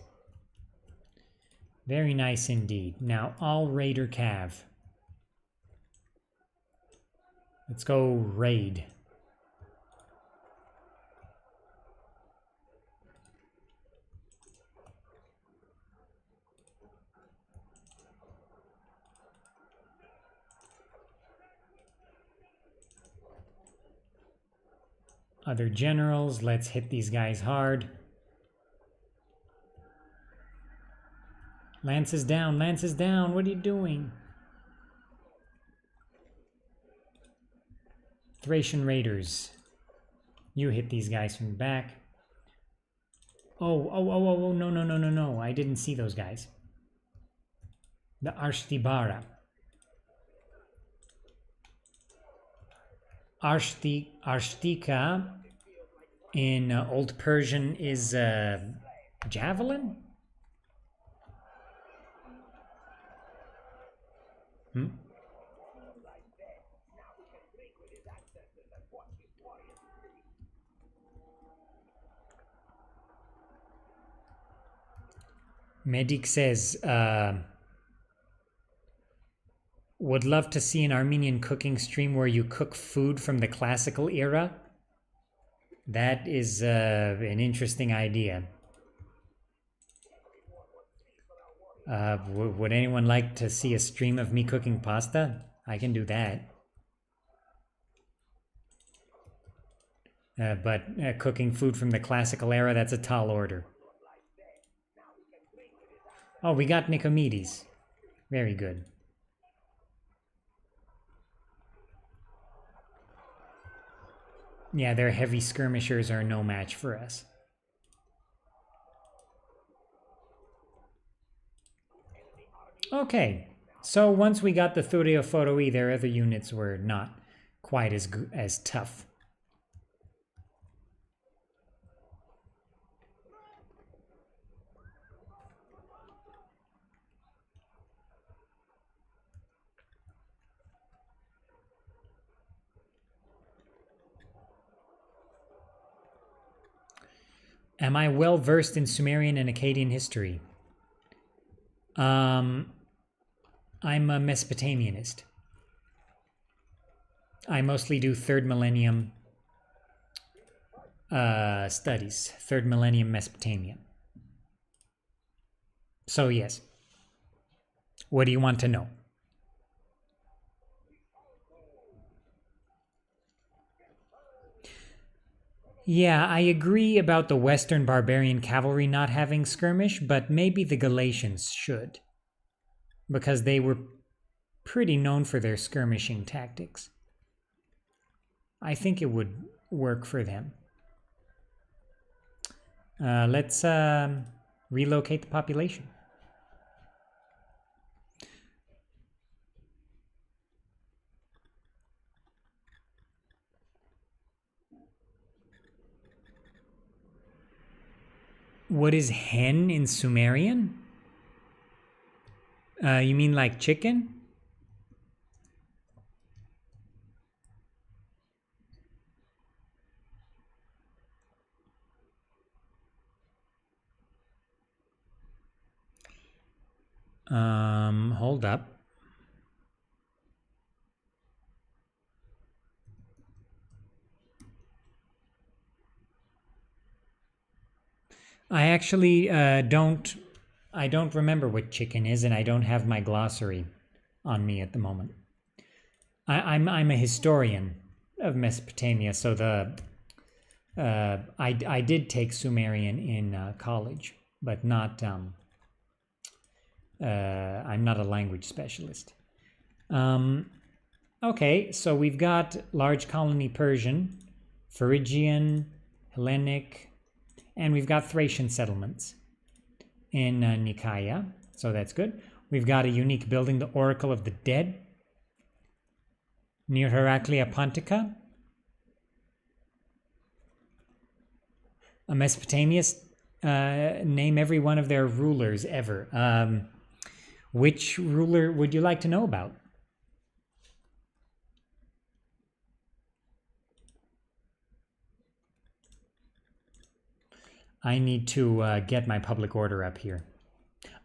Very nice indeed. Now, all Raider Cav. Let's go raid. Other generals, let's hit these guys hard. Lance is down, Lance is down. What are you doing? Thracian Raiders. You hit these guys from the back. Oh, no. I didn't see those guys. The Arshtibara. Arshtika in Old Persian is javelin? Medic says, would love to see an Armenian cooking stream where you cook food from the classical era. That is an interesting idea. Would anyone like to see a stream of me cooking pasta? I can do that. But cooking food from the classical era, that's a tall order. Oh, we got Nicomedes. Very good. Yeah, their heavy skirmishers are no match for us. Okay, so once we got the Thurio Photoi, their other units were not quite as tough. Am I well versed in Sumerian and Akkadian history? I'm a Mesopotamianist. I mostly do 3rd millennium studies, 3rd millennium Mesopotamia. So yes. What do you want to know? Yeah, I agree about the Western barbarian cavalry not having skirmish, but maybe the Galatians should. Because they were pretty known for their skirmishing tactics. I think it would work for them. Let's relocate the population. What is hen in Sumerian? You mean like chicken? Hold up. I actually don't remember what chicken is, and I don't have my glossary on me at the moment. I'm a historian of Mesopotamia, so I did take Sumerian in college, but not I'm not a language specialist. Okay, so we've got large colony Persian, Phrygian, Hellenic, and we've got Thracian settlements in Nicaea, so that's good. We've got a unique building, the Oracle of the Dead, near Heraclea Pontica. A Mesopotamia, name every one of their rulers ever. Which ruler would you like to know about? I need to get my public order up here.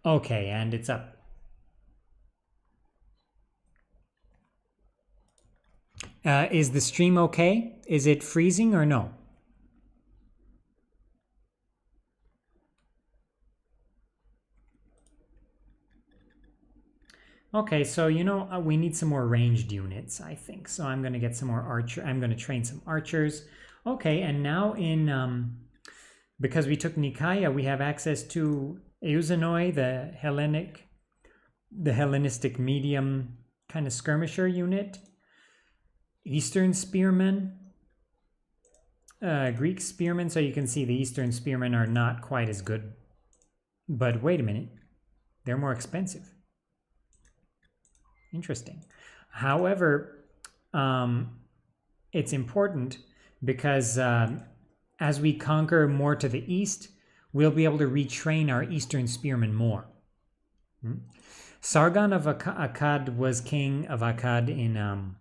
Okay, and it's up. Is the stream okay? Is it freezing or no? Okay, so we need some more ranged units, I think. So I'm going to get some more archer. I'm going to train some archers. Okay, and now because we took Nicaea, we have access to Euxenoi, the Hellenistic medium kind of skirmisher unit, Eastern spearmen, Greek spearmen. So you can see the Eastern spearmen are not quite as good. But wait a minute, they're more expensive. Interesting. However, it's important because as we conquer more to the east, we'll be able to retrain our Eastern spearmen more. Sargon of Akkad was king of Akkad in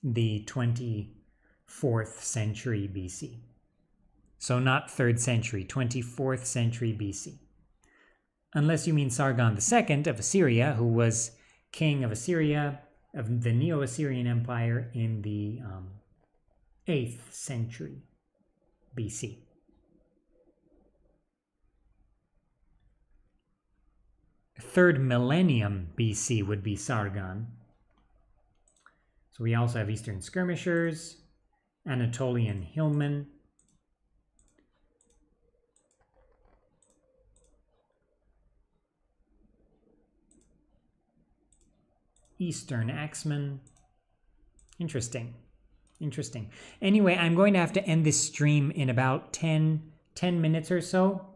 the 24th century BC. So not 3rd century, 24th century BC. Unless you mean Sargon II of Assyria, who was king of Assyria, of the Neo-Assyrian Empire in the 8th century BC. Third millennium BC would be Sargon. So we also have Eastern Skirmishers, Anatolian Hillmen, Eastern Axemen. Interesting. Interesting. Anyway, I'm going to have to end this stream in about 10 minutes or so.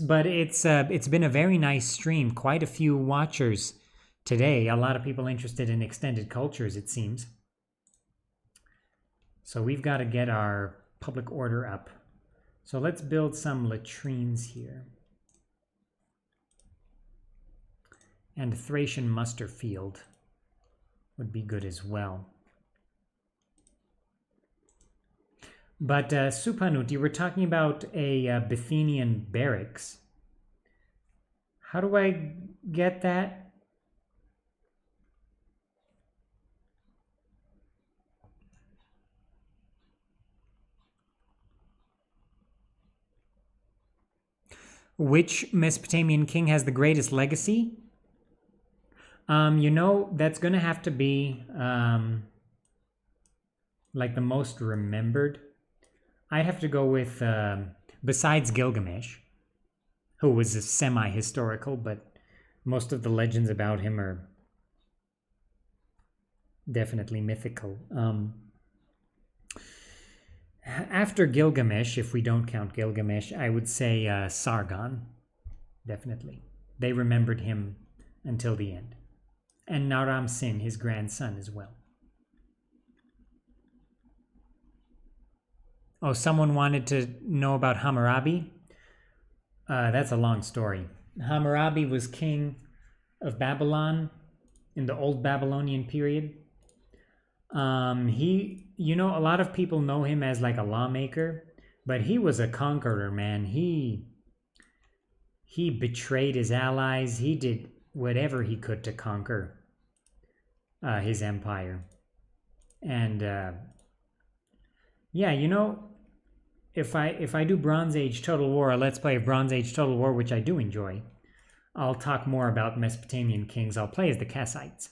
But it's been a very nice stream. Quite a few watchers today. A lot of people interested in extended cultures, it seems. So we've got to get our public order up. So let's build some latrines here. And Thracian muster field would be good as well. But Supanut, you were talking about a Bithynian barracks. How do I get that? Which Mesopotamian king has the greatest legacy? You know, that's going to have to be like the most remembered. I'd have to go with, besides Gilgamesh, who was a semi-historical, but most of the legends about him are definitely mythical. After Gilgamesh, if we don't count Gilgamesh, I would say Sargon, definitely. They remembered him until the end. And Naram Sin, his grandson, as well. Oh, someone wanted to know about Hammurabi? That's a long story. Hammurabi was king of Babylon in the Old Babylonian period. You know, a lot of people know him as like a lawmaker, but he was a conqueror, man. He betrayed his allies. He did whatever he could to conquer his empire. And yeah, you know, if I do Bronze Age Total War, a Let's Play of Bronze Age Total War, which I do enjoy, I'll talk more about Mesopotamian kings. I'll play as the Kassites.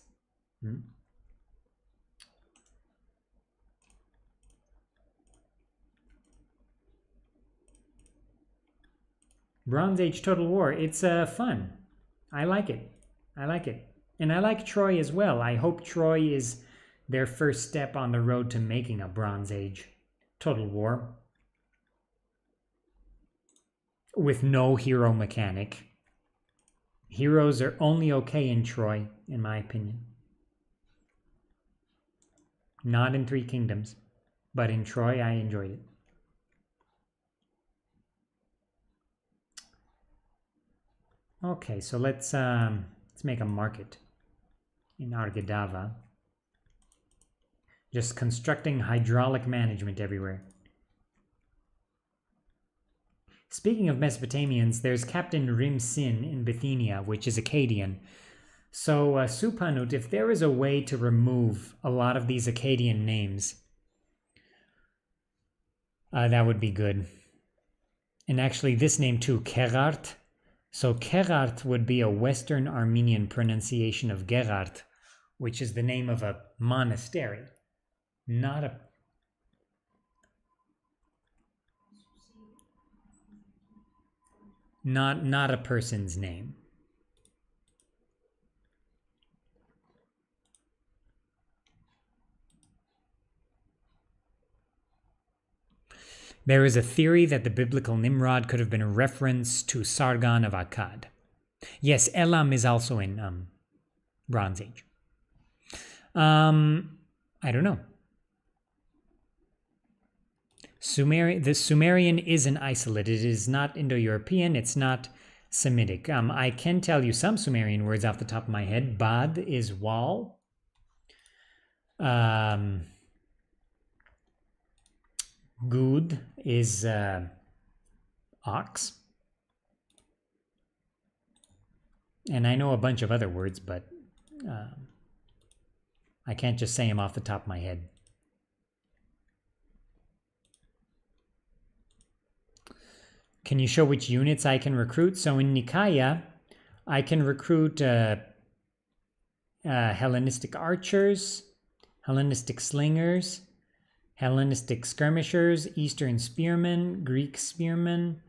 Bronze Age Total War, it's fun. I like it. I like it. And I like Troy as well. I hope Troy is their first step on the road to making a Bronze Age Total War. With no hero mechanic. Heroes are only okay in Troy, in my opinion. Not in Three Kingdoms, but in Troy I enjoyed it. Okay, so let's make a market in Argadava. Just constructing hydraulic management everywhere. Speaking of Mesopotamians, there's Captain Rim Sin in Bithynia, which is Akkadian. So, Supanut, if there is a way to remove a lot of these Akkadian names, that would be good. And actually, this name too, Kerart. So Kerart would be a Western Armenian pronunciation of Gerart, which is the name of a monastery, not a... Not a person's name. There is a theory that the biblical Nimrod could have been a reference to Sargon of Akkad. Yes, Elam is also in Bronze Age. I don't know. The Sumerian is an isolate. It is not Indo-European. It's not Semitic. I can tell you some Sumerian words off the top of my head. Bad is wall. Good is ox. And I know a bunch of other words, but I can't just say them off the top of my head. Can you show which units I can recruit? So in Nikaya, I can recruit Hellenistic archers, Hellenistic slingers, Hellenistic skirmishers, Eastern spearmen, Greek spearmen,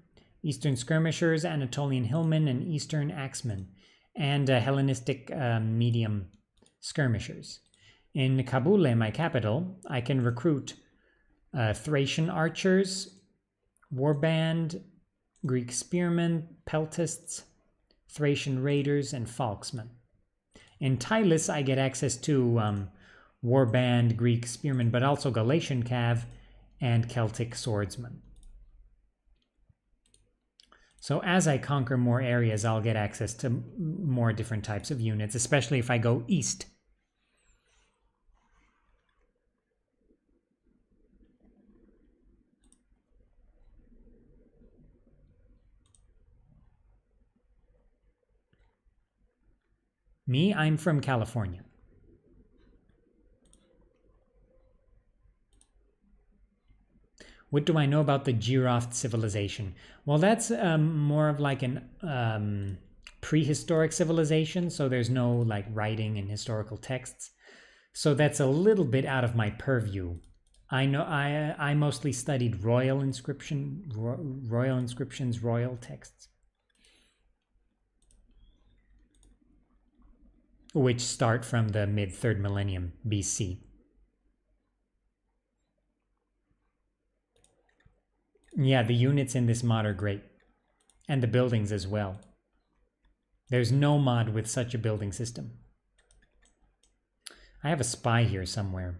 Eastern skirmishers, Anatolian hillmen, and Eastern axemen, and Hellenistic medium skirmishers. In Kabul, my capital, I can recruit Thracian archers, warband, Greek spearmen, peltists, Thracian raiders, and falksmen. In Tylis, I get access to warband, Greek spearmen, but also Galatian cav and Celtic swordsmen. So as I conquer more areas, I'll get access to more different types of units, especially if I go east. Me, I'm from California. What do I know about the Giroth civilization? Well, that's more of like an prehistoric civilization, so there's no like writing and historical texts. So that's a little bit out of my purview. I know I mostly studied royal inscriptions, royal texts, which start from the mid-3rd millennium BC. Yeah, the units in this mod are great. And the buildings as well. There's no mod with such a building system. I have a spy here somewhere.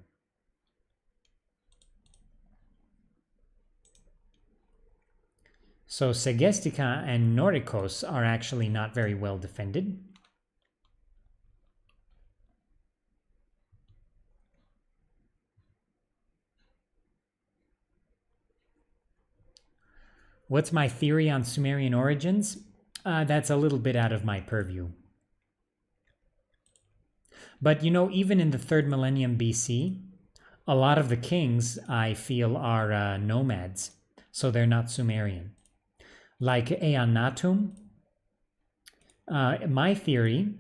So Segestica and Noricos are actually not very well defended. What's my theory on Sumerian origins? That's a little bit out of my purview. But you know, even in the 3rd millennium BC, a lot of the kings, I feel, are nomads, so they're not Sumerian. Like Eannatum, my theory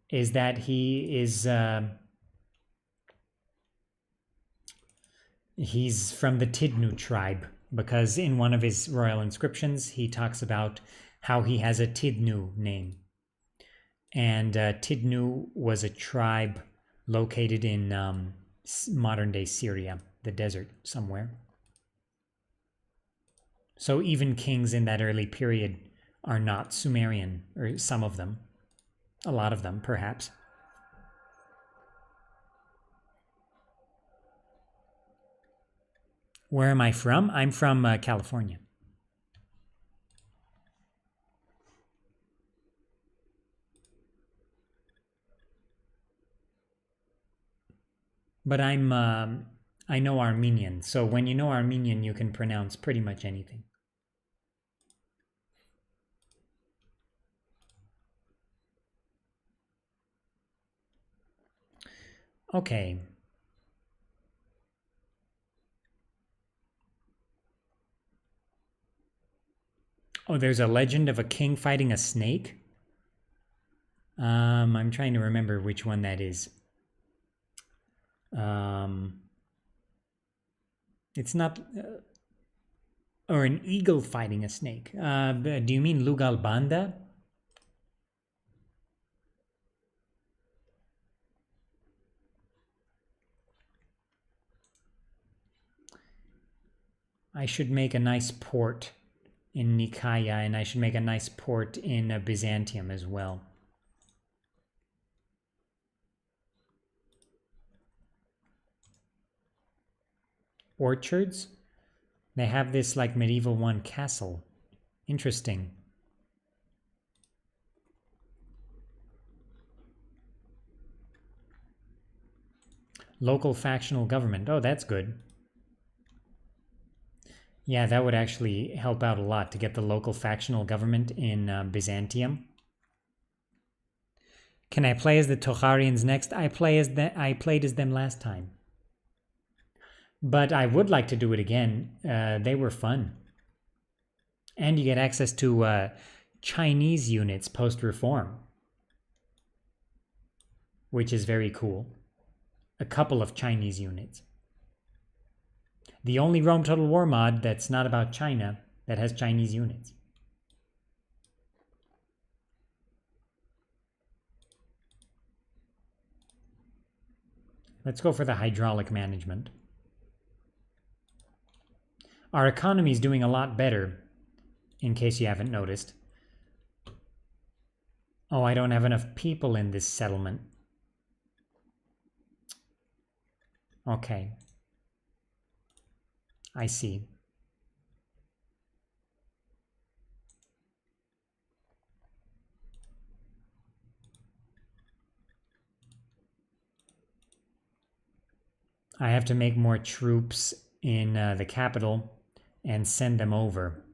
is that he is he's from the Tidnu tribe, because in one of his royal inscriptions he talks about how he has a Tidnu name. And Tidnu was a tribe located in modern-day Syria, the desert somewhere. So even kings in that early period are not Sumerian, or some of them. A lot of them, perhaps. Where am I from? I'm from California. But I know Armenian, so when you know Armenian, you can pronounce pretty much anything. Okay. Oh, there's a legend of a king fighting a snake? I'm trying to remember which one that is. It's not... or an eagle fighting a snake. Do you mean Lugal Banda? I should make a nice port in Nicaea, and I should make a nice port in Byzantium as well. Orchards? They have this like medieval one castle. Interesting. Local factional government. Oh, that's good. Yeah, that would actually help out a lot to get the local factional government in Byzantium. Can I play as the Tocharians next? I played as them last time. But I would like to do it again. They were fun. And you get access to Chinese units post-reform, which is very cool. a couple of Chinese units. The only Rome Total War mod that's not about China that has Chinese units. Let's go for the hydraulic management. Our economy is doing a lot better, in case you haven't noticed. Oh, I don't have enough people in this settlement. Okay. I see. I have to make more troops in the capital and send them over.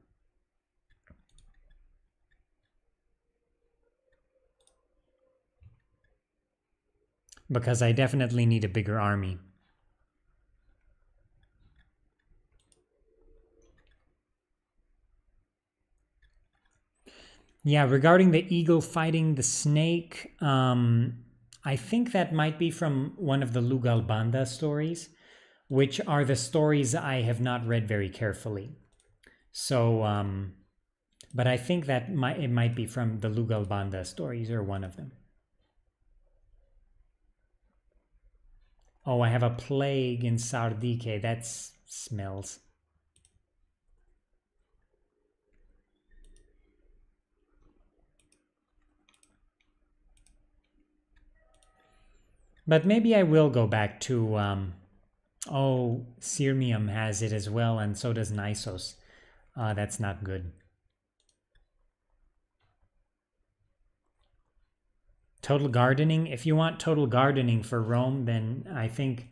Because I definitely need a bigger army. Yeah, regarding the eagle fighting the snake, I think that might be from one of the Lugalbanda stories, which are the stories I have not read very carefully. So, but I think that it might be from the Lugalbanda stories or one of them. Oh, I have a plague in Sardike. That smells. But maybe I will go back to, oh, Sirmium has it as well, and so does Nisos. That's not good. Total gardening. If you want total gardening for Rome, then I think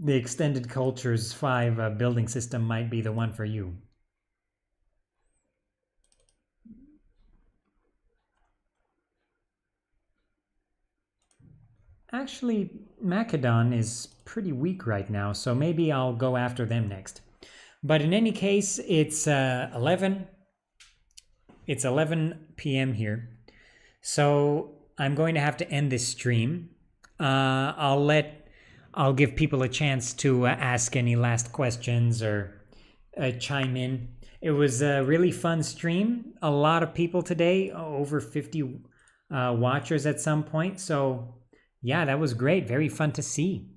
the Extended Cultures 5 building system might be the one for you. Actually, Macedon is pretty weak right now, so maybe I'll go after them next. But in any case, it's 11. It's 11 p.m. here. So I'm going to have to end this stream. I'll give people a chance to ask any last questions or chime in. It was a really fun stream. A lot of people today, over 50 watchers at some point. So yeah, that was great. Very fun to see.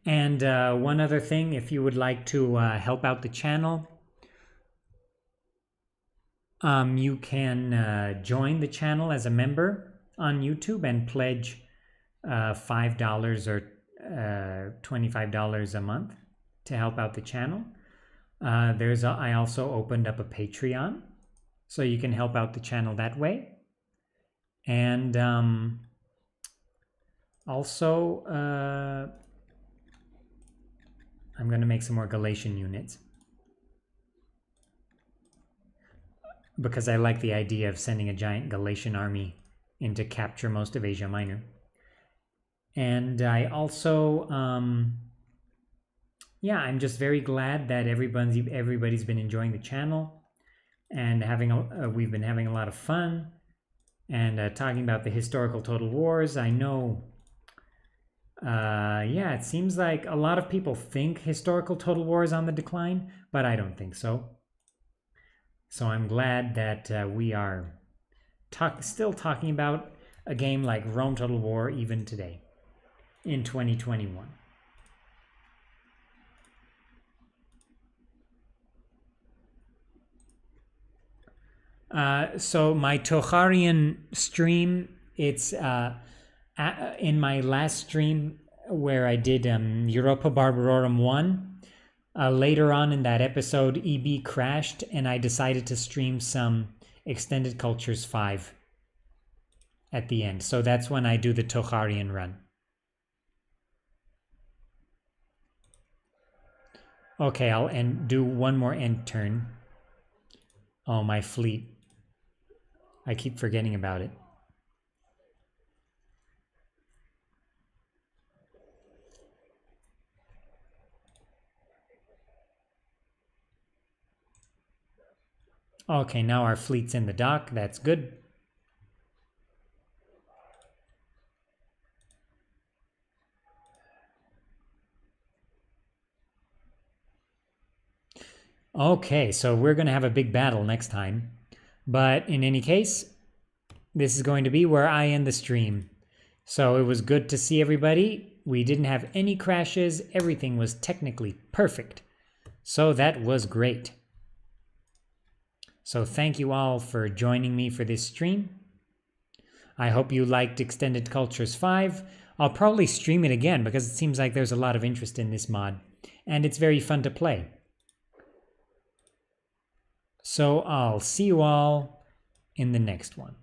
And one other thing, if you would like to help out the channel, you can join the channel as a member on YouTube and pledge $5 or $25 a month to help out the channel. I also opened up a Patreon, so you can help out the channel that way. And also, I'm going to make some more Galatian units, because I like the idea of sending a giant Galatian army in to capture most of Asia Minor. And I also, yeah, I'm just very glad that everybody's been enjoying the channel and we've been having a lot of fun and talking about the historical total wars. I know, yeah, it seems like a lot of people think historical total war is on the decline, but I don't think so. So I'm glad that we are still talking about a game like Rome Total War even today, in 2021. So my Tocharian stream, it's in my last stream where I did Europa Barbarorum 1. Later on in that episode, EB crashed and I decided to stream some Extended Cultures 5 at the end. So that's when I do the Tocharian run. Okay, I'll do one more end turn. Oh, my fleet. I keep forgetting about it. Okay, now our fleet's in the dock. That's good. Okay, so we're going to have a big battle next time. But in any case, this is going to be where I end the stream. So it was good to see everybody. We didn't have any crashes. Everything was technically perfect. So that was great. So thank you all for joining me for this stream. I hope you liked Extended Cultures 5. I'll probably stream it again because it seems like there's a lot of interest in this mod. And it's very fun to play. So I'll see you all in the next one.